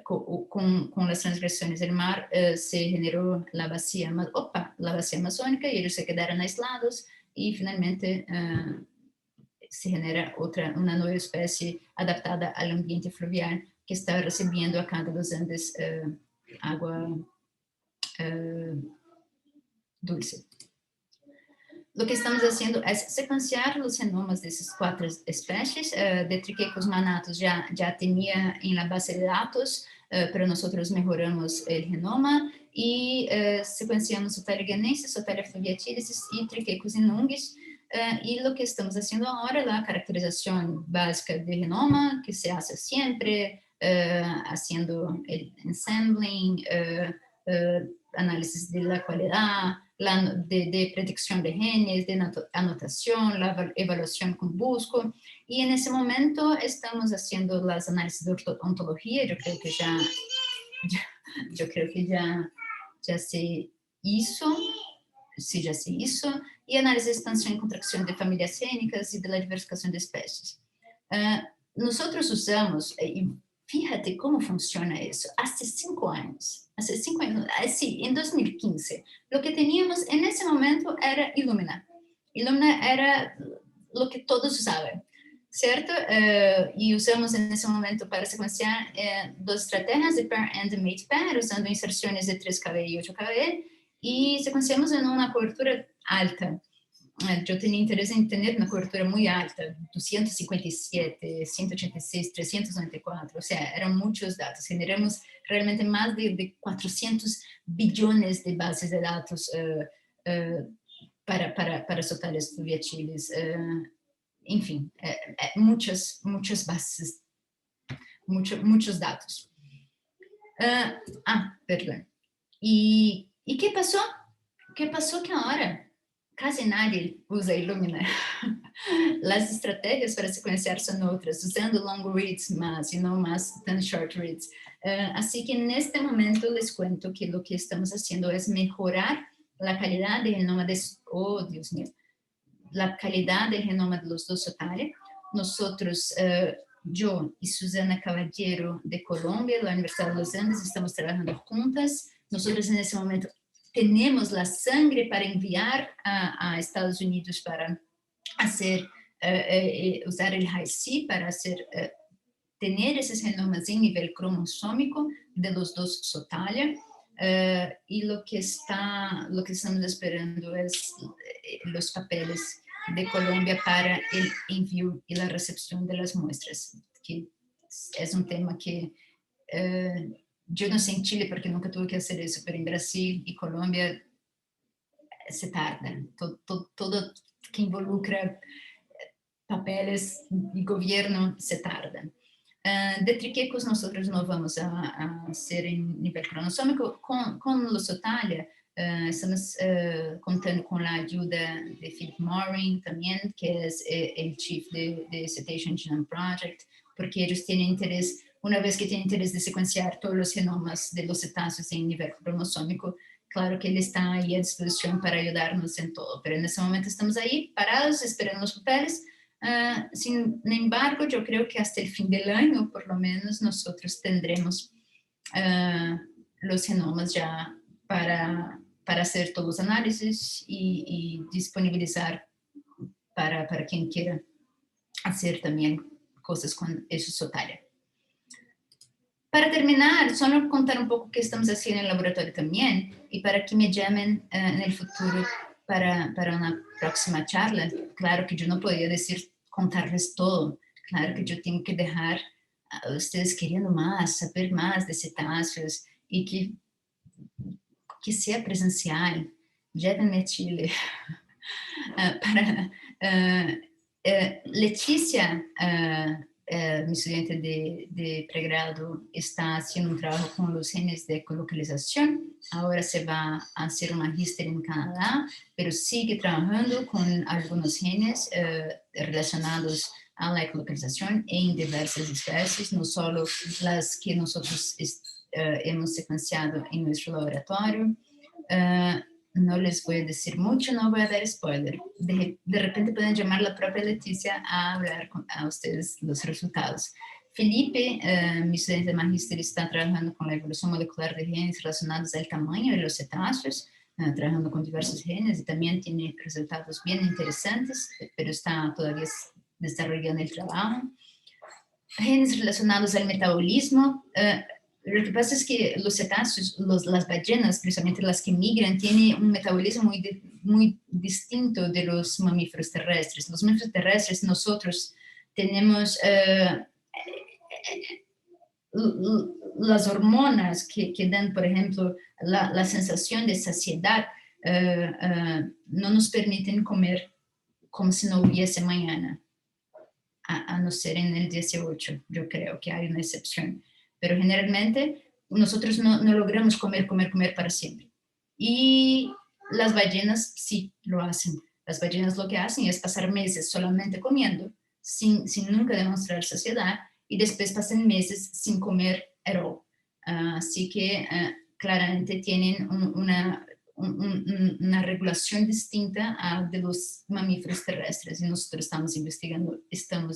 Con las transgresiones del mar se generó la vacía amazónica y ellos se quedaron aislados y finalmente se genera una nueva especie adaptada al ambiente fluvial que está recibiendo acá de los Andes agua dulce. Lo que estamos haciendo es secuenciar los genomas de esas 4 especies. De Triquecus manatus ya tenía en la base de datos, pero nosotros mejoramos el genoma y secuenciamos Sotalia guianensis, Sotalia fluviatilis y Triquecus inunguis. Y lo que estamos haciendo ahora, la caracterización básica del genoma, que se hace siempre, haciendo el ensambling, análisis de la cualidad, de predicción de genes, de anotación, la evaluación con busco. Y en ese momento estamos haciendo las análisis de ontología. Yo creo que ya se hizo. Sí, ya se hizo. Y análisis de expansión y contracción de familias génicas y de la diversificación de especies. Nosotros usamos, y fíjate cómo funciona eso, hace 5 años, sí, en 2015, lo que teníamos en ese momento era Illumina. Illumina era lo que todos usaban, ¿cierto? Y usamos en ese momento para secuenciar 2 estrategias de pair and mate pair, usando inserciones de 3KB y 8KB, y secuenciamos en una cobertura alta. Yo tenía interés en tener una cobertura muy alta, 257, 186, 394, o sea, eran muchos datos. Generamos realmente más de 400 billones de bases de datos para Sotalia fluviatilis. En fin, muchas bases, muchos datos. Perdón. ¿Y qué pasó? ¿Qué pasó que ahora casi nadie usa Illumina? Las estrategias para secuenciar son otras, usando long reads más y no más tan short reads. Así que en este momento les cuento que lo que estamos haciendo es mejorar la calidad del genoma la calidad del genoma de los dos Sotalia. Nosotros, yo y Susana Caballero de Colombia, de la Universidad de los Andes, estamos trabajando juntas. Nosotros en ese momento tenemos la sangre para enviar a Estados Unidos para hacer, usar el Hi-C para tener esos genomas en nivel cromosómico de los dos Sotalia. Y lo que estamos esperando es los papeles de Colombia para el envío y la recepción de las muestras, que es un tema que yo no sé en Chile porque nunca tuve que hacer eso, pero en Brasil y Colombia se tarda. Todo que involucra papeles y gobierno se tarda. De Triquecus nosotros no vamos a hacer en nivel cronosómico. Con los Sotalia estamos contando con la ayuda de Philip Morin también, que es el chief de Citation Genome Project, porque ellos tienen interés, una vez que tienen interés de secuenciar todos los genomas de los cetáceos en nivel cromosómico, claro que él está ahí a disposición para ayudarnos en todo, pero en ese momento estamos ahí parados esperando los papeles. Sin embargo, yo creo que hasta el fin del año, por lo menos, nosotros tendremos los genomas ya para hacer todos los análisis y disponibilizar para quien quiera hacer también cosas con esos Sotalia. Para terminar, solo contar un poco qué estamos haciendo en el laboratorio también, y para que me llamen en el futuro para una próxima charla. Claro que yo no podía contarles todo. Claro que yo tengo que dejar a ustedes queriendo más, saber más de cetáceos y que sea presencial. Llévenme a Chile. Leticia, mi estudiante de pregrado, está haciendo un trabajo con los genes de ecolocalización. Ahora se va a hacer un magíster en Canadá, pero sigue trabajando con algunos genes relacionados a la ecolocalización en diversas especies, no solo las que nosotros hemos secuenciado en nuestro laboratorio. No les voy a decir mucho, no voy a dar spoiler. De repente pueden llamar a la propia Leticia a hablar a ustedes los resultados. Felipe, mi estudiante de magíster, está trabajando con la evolución molecular de genes relacionados al tamaño de los cetáceos, trabajando con diversos genes y también tiene resultados bien interesantes, pero está todavía desarrollando el trabajo. Genes relacionados al metabolismo. Lo que pasa es que los cetáceos, las ballenas, precisamente las que migran, tienen un metabolismo muy distinto de los mamíferos terrestres. Los mamíferos terrestres, nosotros tenemos las hormonas que dan, por ejemplo, la sensación de saciedad, no nos permiten comer como si no hubiese mañana, a no ser en el 18, yo creo que hay una excepción. Pero generalmente nosotros no logramos comer para siempre. Y las ballenas sí lo hacen. Las ballenas lo que hacen es pasar meses solamente comiendo, sin nunca demostrar saciedad, y después pasan meses sin comer at all. Así que claramente tienen una regulación distinta de los mamíferos terrestres, y nosotros estamos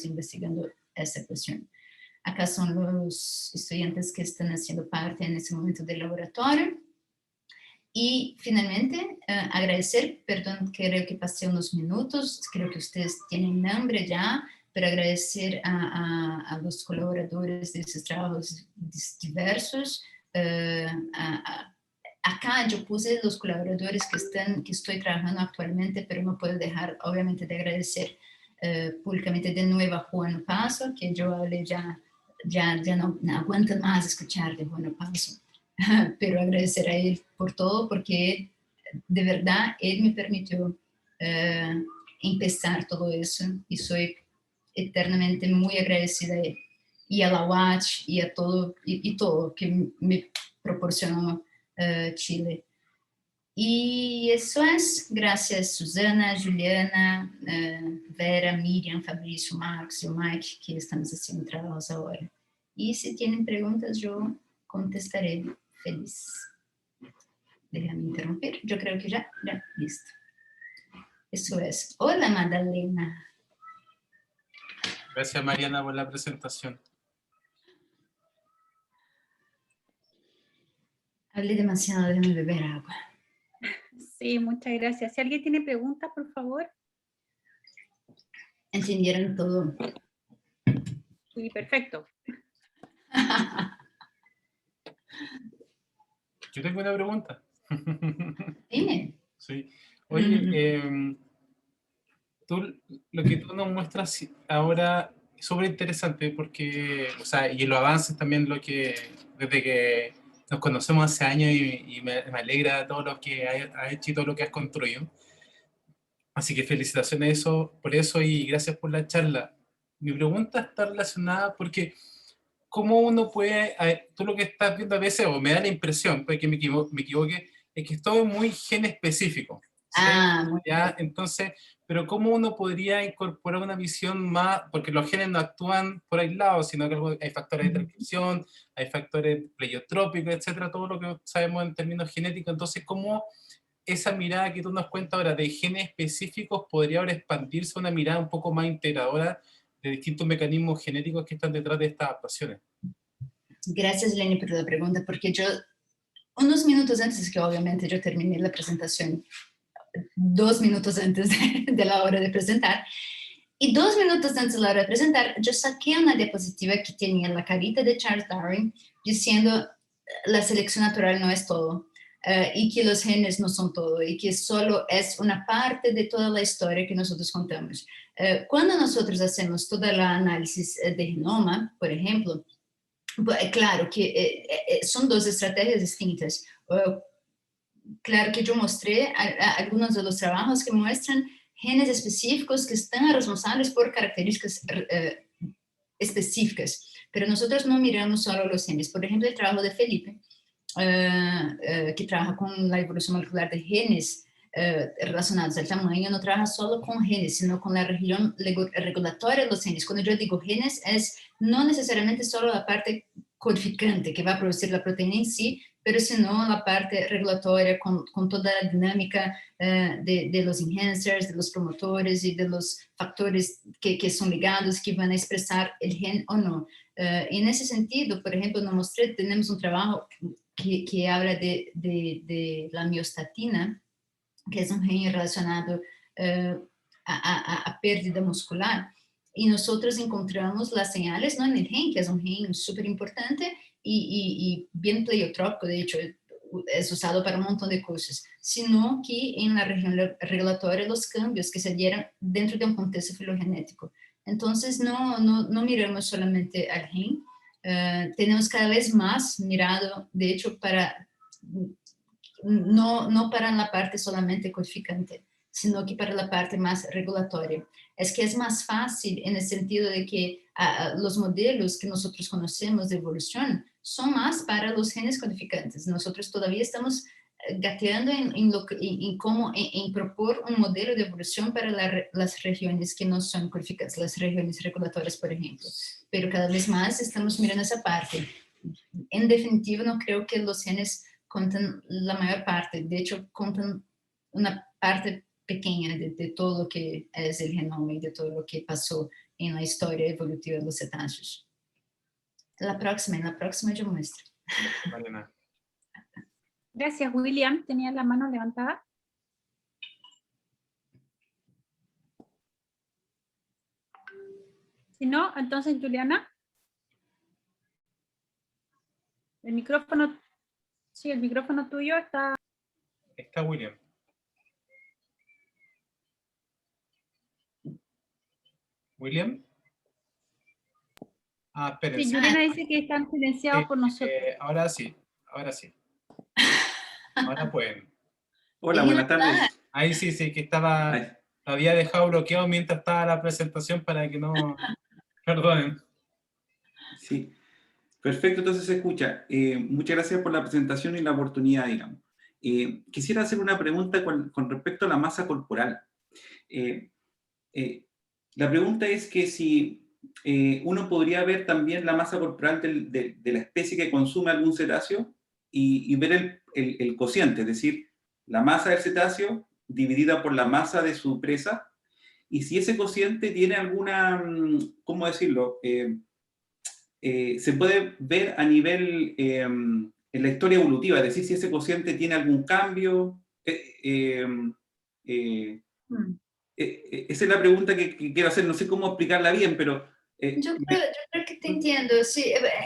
investigando esa cuestión. Acá son los estudiantes que están haciendo parte en ese momento del laboratorio. Y finalmente, agradecer, perdón, creo que pasé unos minutos, creo que ustedes tienen hambre ya, pero agradecer a los colaboradores de esos trabajos diversos. Acá yo puse los colaboradores que estoy trabajando actualmente, pero no puedo dejar, obviamente, de agradecer públicamente de nuevo a Juan Paso, que yo hablé ya no aguanto más escuchar de Juan Paso, pero agradecer a él por todo, porque de verdad él me permitió empezar todo eso, y soy eternamente muy agradecida a él, y a la UACH, y a todo, y todo que me proporcionó Chile. Y eso es. Gracias Susana, Juliana, Vera, Miriam, Fabrício, Marcos y Mike, que estamos haciendo trabajos ahora. Y si tienen preguntas, yo contestaré feliz. Déjame interrumpir. Yo creo que ya, listo. Eso es. Hola, Magdalena. Gracias, Mariana, por la presentación. Hablé demasiado, déjame beber agua. Sí, muchas gracias. Si alguien tiene preguntas, por favor. ¿Entendieron todo? Sí, perfecto. Yo tengo una pregunta. Dime. Sí. Oye, lo que tú nos muestras ahora es súper interesante porque, o sea, y los avances también, desde que nos conocemos hace años, y me alegra todo lo que has hecho y todo lo que has construido. Así que felicitaciones por eso, y gracias por la charla. Mi pregunta está relacionada porque ¿cómo uno puede, tú lo que estás viendo a veces, o me da la impresión, puede que me equivoque, es que es todo muy gen específico, ¿sí? Muy ¿Ya? Entonces, pero ¿cómo uno podría incorporar una visión más? Porque los genes no actúan por aislados, sino que hay factores de transcripción, hay factores pleiotrópicos, etcétera, todo lo que sabemos en términos genéticos. Entonces, ¿cómo esa mirada que tú nos cuentas ahora de genes específicos podría ahora expandirse a una mirada un poco más integradora de distintos mecanismos genéticos que están detrás de estas adaptaciones? Gracias, Lenny, por la pregunta, porque yo, unos minutos antes que obviamente yo terminé la presentación, 2 minutos antes de la hora de presentar, y 2 minutos antes de la hora de presentar, yo saqué una diapositiva que tenía la carita de Charles Darwin diciendo: la selección natural no es todo. y que los genes no son todo y que solo es una parte de toda la historia que nosotros contamos. Cuando nosotros hacemos toda la análisis de genoma, por ejemplo, claro que son dos estrategias distintas. Claro que yo mostré algunos de los trabajos que muestran genes específicos que están responsables por características específicas, pero nosotros no miramos solo los genes. Por ejemplo, el trabajo de Felipe, que trabaja con la evolución molecular de genes relacionados al tamaño, no trabaja solo con genes, sino con la región regulatoria de los genes. Cuando yo digo genes, es no necesariamente solo la parte codificante que va a producir la proteína en sí, pero sino la parte regulatoria con toda la dinámica de los enhancers, de los promotores y de los factores que son ligados, que van a expresar el gen o no. En ese sentido, por ejemplo, no mostré, tenemos un trabajo que habla de la miostatina, que es un gen relacionado a pérdida muscular, y nosotros encontramos las señales, no en el gen, que es un gen súper importante y bien pleiotrópico, de hecho, es usado para un montón de cosas, sino que en la región regulatoria los cambios que se dieron dentro de un contexto filogenético. Entonces, no miramos solamente al gen, tenemos cada vez más mirado, de hecho, para no para la parte solamente codificante, sino que para la parte más regulatoria. Es que es más fácil en el sentido de que los modelos que nosotros conocemos de evolución son más para los genes codificantes. Nosotros todavía estamos gateando en propor un modelo de evolución para las regiones que no son codificantes, las regiones regulatorias, por ejemplo. Pero cada vez más estamos mirando esa parte. En definitiva, no creo que los genes contan la mayor parte, de hecho, contan una parte pequeña de todo lo que es el genoma y de todo lo que pasó en la historia evolutiva de los cetáceos. En la próxima yo muestro. Mariana. Gracias, William. Tenía la mano levantada. Si no, entonces, Juliana. El micrófono, sí, el micrófono tuyo está... Está William. ¿William? Ah, espérense. Sí, Juliana dice que están silenciados por nosotros. Ahora sí. Ahora pueden. Hola, buenas tardes. Ahí sí, que estaba... Ay, Lo había dejado bloqueado mientras estaba la presentación para que no... Perdonen. sí, perfecto, entonces se escucha. Muchas gracias por la presentación y la oportunidad, digamos. Quisiera hacer una pregunta con respecto a la masa corporal. La pregunta es que si uno podría ver también la masa corporal de la especie que consume algún cetáceo y ver el cociente, es decir, la masa del cetáceo dividida por la masa de su presa, y si ese cociente tiene alguna, ¿cómo decirlo? Se puede ver a nivel en la historia evolutiva, es decir, si ese cociente tiene algún cambio. Esa es la pregunta que quiero hacer, no sé cómo explicarla bien, pero... Yo creo que te entiendo, sí.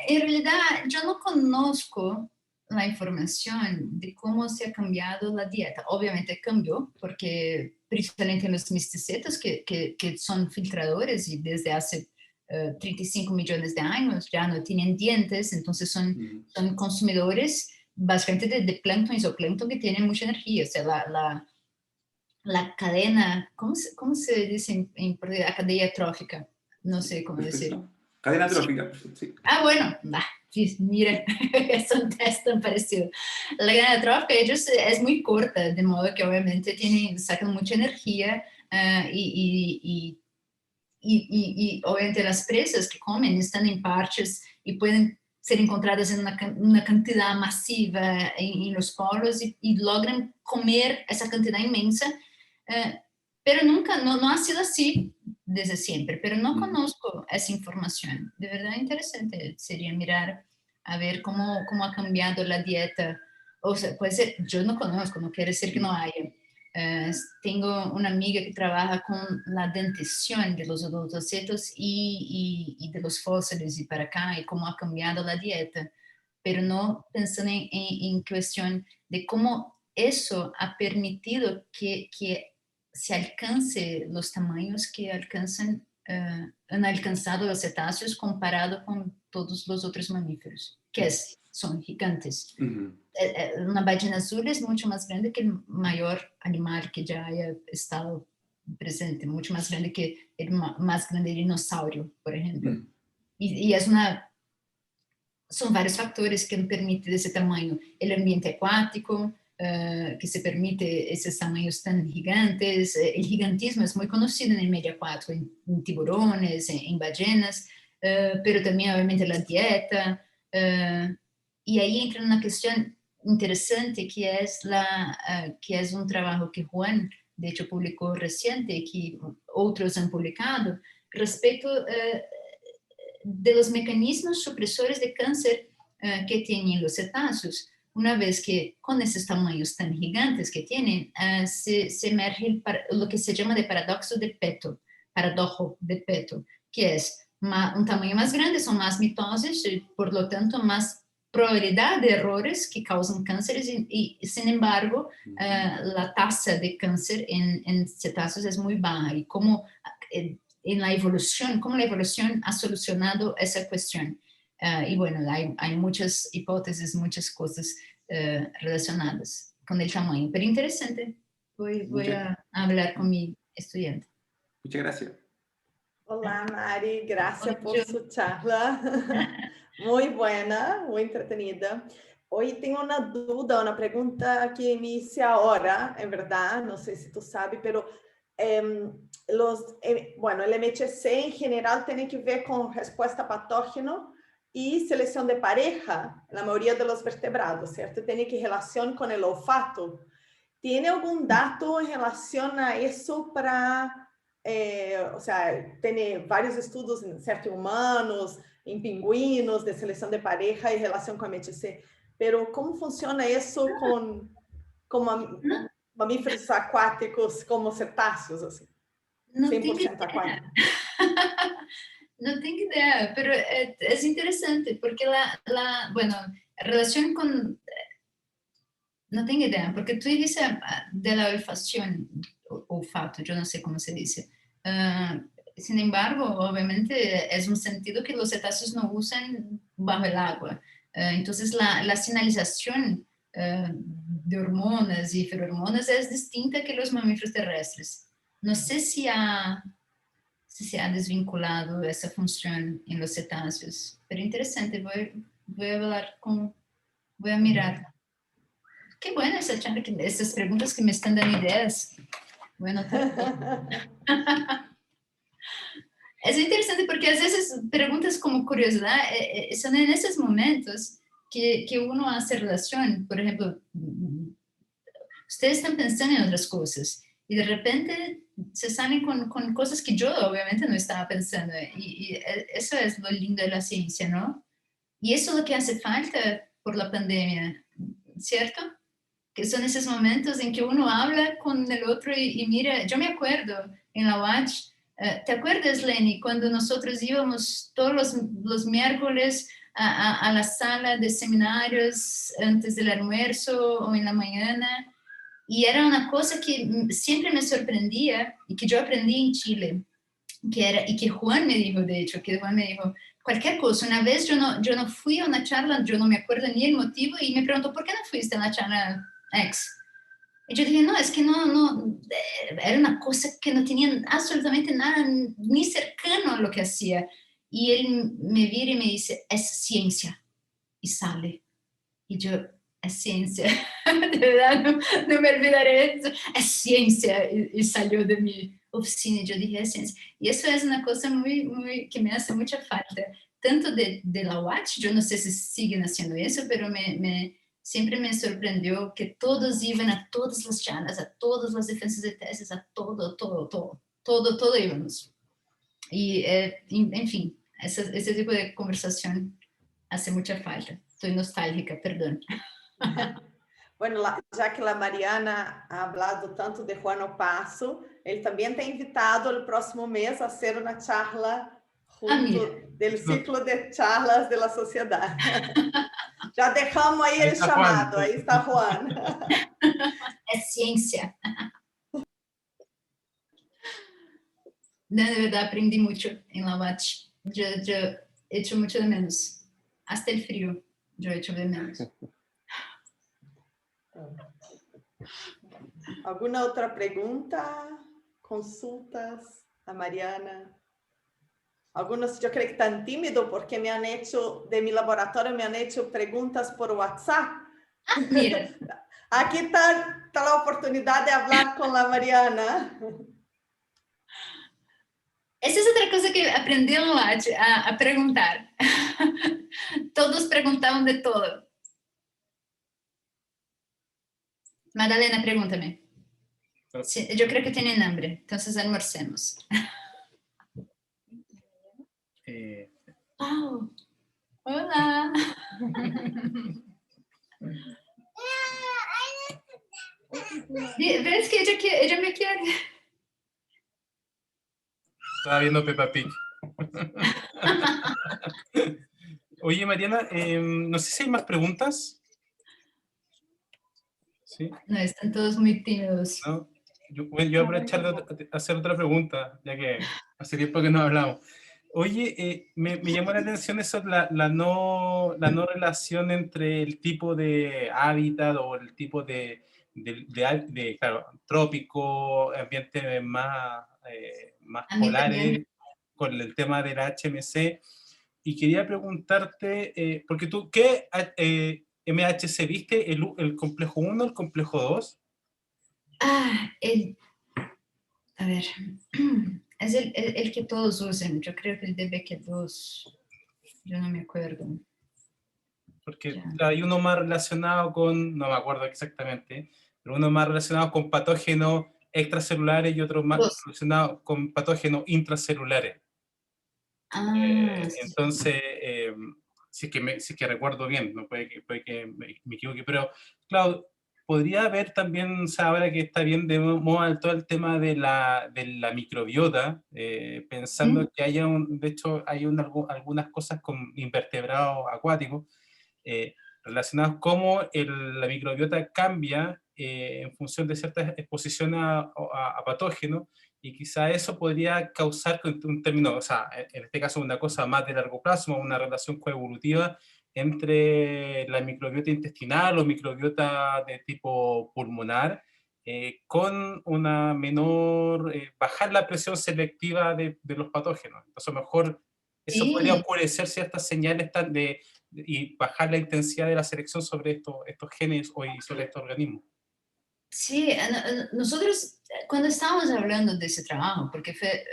En realidad, yo no conozco la información de cómo se ha cambiado la dieta. Obviamente cambió, porque principalmente los misticetos, que son filtradores y desde hace 35 millones de años ya no tienen dientes, entonces son consumidores básicamente de plancton y zooplancton que tienen mucha energía. O sea, la cadena, ¿cómo se dice en portugués? La cadena trófica. No sé cómo Perfecto. decir. Cadena trófica, sí. Ah, bueno, mira, es un test tan parecido. La cadena trófica ellos es muy corta, de modo que obviamente sacan mucha energía y obviamente las presas que comen están en parches y pueden ser encontradas en una cantidad masiva en los polos y logran comer esa cantidad inmensa, pero nunca, no ha sido así desde siempre, pero no conozco esa información. De verdad interesante sería mirar a ver cómo ha cambiado la dieta. O sea, puede ser, yo no conozco, no quiere decir que no haya. Tengo una amiga que trabaja con la dentición de los odontocetos y de los fósiles y para acá, y cómo ha cambiado la dieta. pero no pensando en cuestión de cómo eso ha permitido que se alcance los tamaños que han alcanzado los cetáceos comparado con todos los otros mamíferos, que son gigantes. Una ballena azul es mucho más grande que el mayor animal que ya haya estado presente, mucho más grande que el más grande dinosaurio, por ejemplo. Y son varios factores que permiten ese tamaño. El ambiente acuático, que se permite esos tamaños tan gigantes. El gigantismo es muy conocido en el medio acuático, en tiburones, en ballenas, pero también obviamente la dieta. Y ahí entra una cuestión interesante que es un trabajo que Juan, de hecho, publicó reciente, que otros han publicado, respecto de los mecanismos supresores de cáncer que tienen los cetáceos. Una vez que con esos tamaños tan gigantes que tienen, se emerge lo que se llama de paradoxo de Peto, que es un tamaño más grande, son más mitoses y por lo tanto más probabilidad de errores que causan cánceres y sin embargo la tasa de cáncer en cetáceos es muy baja y como en la evolución, cómo la evolución ha solucionado esa cuestión. Y bueno, hay muchas hipótesis, muchas cosas relacionadas con el tamaño, pero interesante. Voy a hablar con mi estudiante. Muchas gracias. Olá, Mari, gracias por su charla. Muy buena, muy entretenida. Hoy tengo una duda, una pregunta que me hice ahora, en verdad, no sé si tú sabes, pero bueno, el MHC en general tiene que ver con respuesta a patógeno y selección de pareja, la mayoría de los vertebrados, ¿cierto? Tiene que relación con el olfato. ¿Tiene algún dato en relación a eso para, o sea, tiene varios estudos, ¿cierto? En humanos, en pingüinos, de selección de pareja y relación con MHC, pero ¿cómo funciona eso con mamíferos acuáticos como cetáceos, assim? No 100% acuáticos. No tengo idea, pero es interesante porque bueno, relación con... No tengo idea, porque tú dices de la olfato, yo no sé cómo se dice. Sin embargo, obviamente es un sentido que los cetáceos no usan bajo el agua. Entonces la señalización de hormonas y ferormonas es distinta que los mamíferos terrestres. No sé si se ha desvinculado esa función en los cetáceos, pero interesante, voy a hablar voy a mirar. Qué buena esa charla, estas preguntas que me están dando ideas. Bueno, es interesante porque a veces preguntas como curiosidad son en esos momentos que uno hace relación. Por ejemplo, ustedes están pensando en otras cosas y de repente se salen con cosas que yo obviamente no estaba pensando. Y eso es lo lindo de la ciencia, ¿no? Y eso es lo que hace falta por la pandemia, ¿cierto? Que son esos momentos en que uno habla con el otro y mira, yo me acuerdo en la UACH, ¿te acuerdas, Lenny, cuando nosotros íbamos todos los miércoles a la sala de seminarios antes del almuerzo o en la mañana? Y era una cosa que siempre me sorprendía y que yo aprendí en Chile, y que Juan me dijo, de hecho, cualquier cosa. Una vez yo no fui a una charla, yo no me acuerdo ni el motivo, y me preguntó, ¿por qué no fuiste a la charla X? Y yo dije, no, es que no, era una cosa que no tenía absolutamente nada, ni cercano a lo que hacía. Y él me vira y me dice, es ciencia, y sale. Y yo, es ciencia, de verdad, no me olvidaré, es ciencia, y salió de mi oficina, y yo dije, es ciencia. Y eso es una cosa muy que me hace mucha falta, tanto de la UACH, yo no sé si siguen haciendo eso, pero siempre me sorprendió que todos iban a todas las charlas, a todas las defensas de tesis, a todo íbamos. Y, en fin, ese tipo de conversación hace mucha falta. Estoy nostálgica, perdón. Bueno, já que a Mariana ha hablado tanto de Juan Opasso, ele também está invitado no próximo mês a ser uma charla punto del ciclo de charlas de la sociedad. Ya dejamos ahí Ahí el está llamado, Juan. ahí está Juan. Es ciencia. No, de verdad aprendí mucho en la UACH. Yo echo mucho de menos. Hasta el frío yo echo de menos. ¿Alguna otra pregunta? ¿Consultas a Mariana? Algunos yo creo que están tímidos porque me han hecho, de mi laboratorio me han hecho preguntas por WhatsApp. Mira, Aquí está la oportunidad de hablar con la Mariana. esa es otra cosa que aprendí en la UACH, a preguntar. Todos preguntaban de todo. Madalena, pregúntame. Sí, yo creo que tienen hambre, entonces almorcemos. Oh, hola. ¿Ves que ella me quiere? Estaba viendo Peppa Pig. Oye, Mariana, no sé si hay más preguntas. ¿Sí? No, están todos muy tímidos. ¿No? Yo voy a aprovechar de hacer otra pregunta, ya que hace tiempo que no hablamos. Oye, me llamó la atención eso, la no relación entre el tipo de hábitat o el tipo de claro, trópico, ambientes más A mí polares, también. con el tema de la HMC. Y quería preguntarte, porque tú, ¿qué MHC viste? ¿El complejo 1, el complejo 2? A ver, es el que todos usan. Yo creo que el DBQ2, yo no me acuerdo. Porque Ya. hay uno más relacionado con, no me acuerdo exactamente, pero uno más relacionado con patógenos extracelulares y otro más Dos. relacionado con patógenos intracelulares. Sí. Entonces, si es que recuerdo bien, no puede que me equivoque, pero claro, podría haber también, o sea, ahora que está bien de moda todo el tema de la microbiota, pensando que haya de hecho hay algunas cosas con invertebrados acuáticos relacionados cómo la microbiota cambia en función de cierta exposición a patógenos, y quizá eso podría causar un término, o sea, en este caso una cosa más de largo plazo, una relación coevolutiva entre la microbiota intestinal o microbiota de tipo pulmonar, con una menor, bajar la presión selectiva de los patógenos. Entonces, a lo mejor eso podría Sí, oscurecer ciertas señales y bajar la intensidad de la selección sobre estos genes y sobre estos organismos. sí, nosotros cuando estábamos hablando de ese trabajo, porque fue,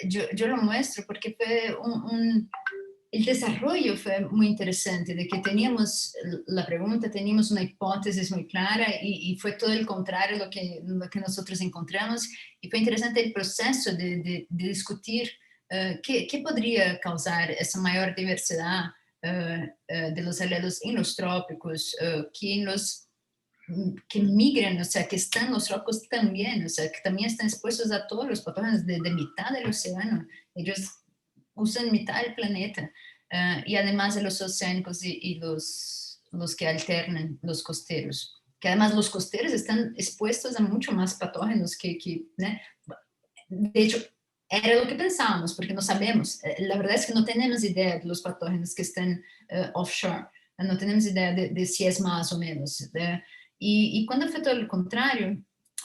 yo lo muestro porque fue el desarrollo fue muy interesante, de que teníamos la pregunta, teníamos una hipótesis muy clara y fue todo el contrario lo que nosotros encontramos, y fue interesante el proceso de discutir qué podría causar esa mayor diversidad de los alelos en los trópicos, que migran, o sea, que están en los trópicos también, o sea, que también están expuestos a todos los patógenos de mitad del océano. Ellos usan mitad del planeta. Y además de los oceánicos y los que alternan los costeros. Que además los costeros están expuestos a mucho más patógenos ¿no? De hecho, era lo que pensábamos, porque no sabemos. La verdad es que no tenemos idea de los patógenos que están offshore. No tenemos idea de si es más o menos. Y cuando fue todo lo contrario,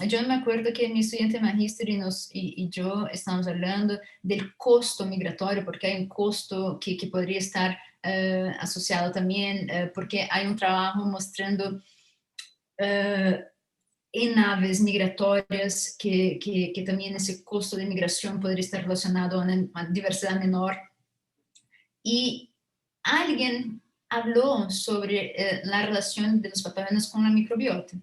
yo me acuerdo que mi estudiante magíster y yo estábamos hablando del costo migratorio, porque hay un costo que podría estar asociado también, porque hay un trabajo mostrando en aves migratorias que también ese costo de migración podría estar relacionado a una diversidad menor. Y alguien habló sobre la relación de los patógenos con la microbiota.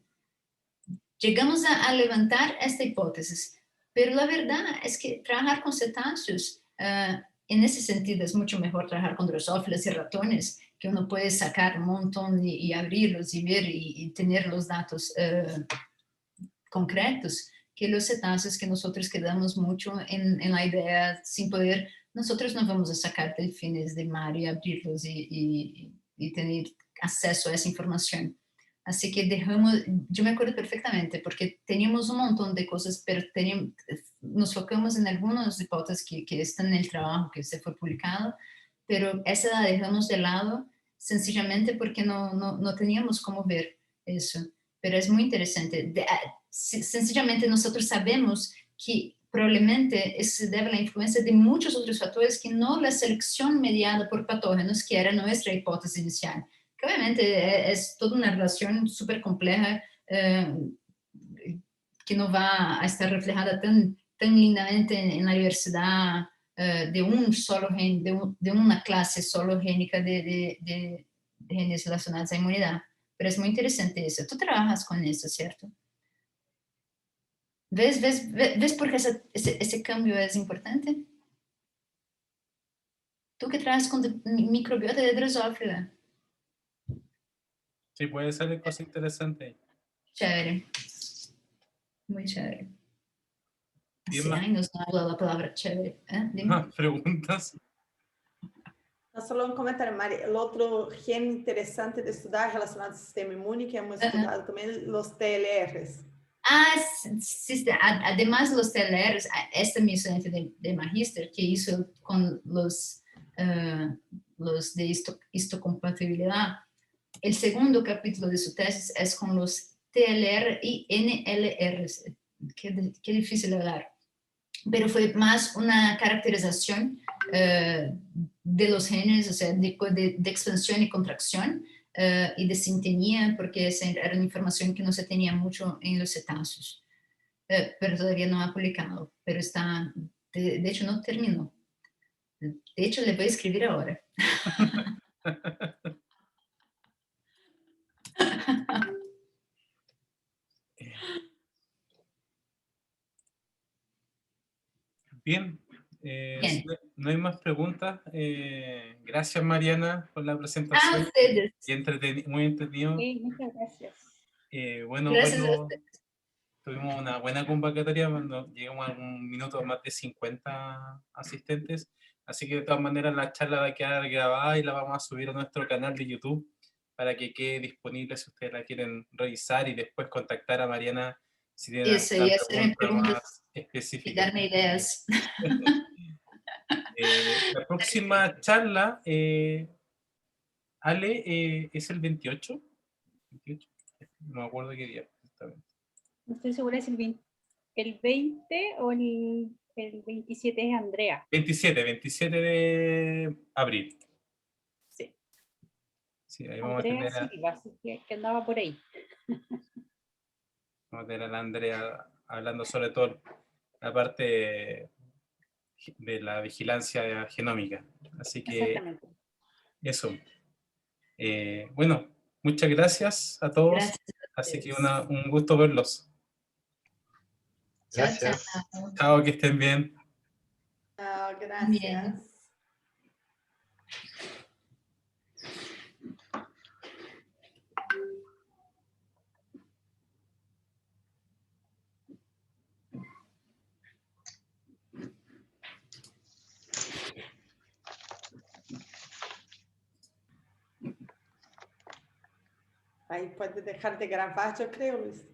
Llegamos a levantar esta hipótesis, pero la verdad es que trabajar con cetáceos, en ese sentido es mucho mejor trabajar con drosófilas y ratones, que uno puede sacar un montón y abrirlos y ver y tener los datos concretos, que los cetáceos, que nosotros quedamos mucho en la idea sin poder nosotros no vamos a sacar delfines del mar y abrirlos y tener acceso a esa información. Así que dejamos, yo me acuerdo perfectamente, porque teníamos un montón de cosas, pero nos focamos en algunas hipótesis que están en el trabajo que se fue publicado, pero esa la dejamos de lado sencillamente porque no teníamos cómo ver eso. Pero es muy interesante. Sencillamente nosotros sabemos que probablemente eso se debe a la influencia de muchos otros factores que no la selección mediada por patógenos, que era nuestra hipótesis inicial. Que obviamente es toda una relación súper compleja que no va a estar reflejada tan lindamente en la diversidad de un solo gen, de una clase solo génica de genes relacionados a inmunidad. Pero es muy interesante eso. Tú trabajas con eso, ¿cierto? ¿Ves por qué ese cambio es importante? Tú que trabajas con microbiota de Drosophila. Sí, puede salir cosas interesantes. Chévere. Muy chévere. Bien, Hace más, años no hablo la palabra chévere. Dime. más preguntas. No, solo un comentario, Mari. El otro gen interesante de estudiar relacionado al sistema inmune, que hemos estudiado también, los TLRs. Sí, además los TLRs, este mi estudiante de magíster que hizo con los de histocompatibilidad, el segundo capítulo de su tesis es con los TLR y NLRs. Qué difícil hablar. Pero fue más una caracterización de los genes, o sea, de expansión y contracción y de sintonía, porque esa era una información que no se tenía mucho en los cetáceos, pero todavía no ha publicado, pero está, de hecho no terminó. De hecho, le voy a escribir ahora. Bien, Bien. si no hay más preguntas. Gracias, Mariana, por la presentación. Ustedes. Y muy entretenido. Sí, muchas gracias. Bueno, Gracias a ustedes. tuvimos una buena convocatoria, llegamos a un minuto a más de 50 asistentes, así que de todas maneras la charla va a quedar grabada y la vamos a subir a nuestro canal de YouTube para que quede disponible si ustedes la quieren revisar y después contactar a Mariana si tienen Eso, alguna y hacerme pregunta más preguntas y específica. darme ideas. La próxima charla, Ale, es el 28. 28, no me acuerdo qué día exactamente. No estoy segura si el 20 o el 27 es Andrea. 27 de abril. Sí. Sí, ahí vamos Andrea a tener Silva, así que andaba por ahí. vamos a tener a la Andrea hablando sobre todo la parte de la vigilancia genómica. Así que Exactamente. eso. Bueno, muchas gracias a todos. Gracias a Así que ustedes. un gusto verlos. Chao, Gracias. chao. Chao, que estén bien. Ah, Bien. gracias. Aí pode deixar de gravar, eu creio, Luiz.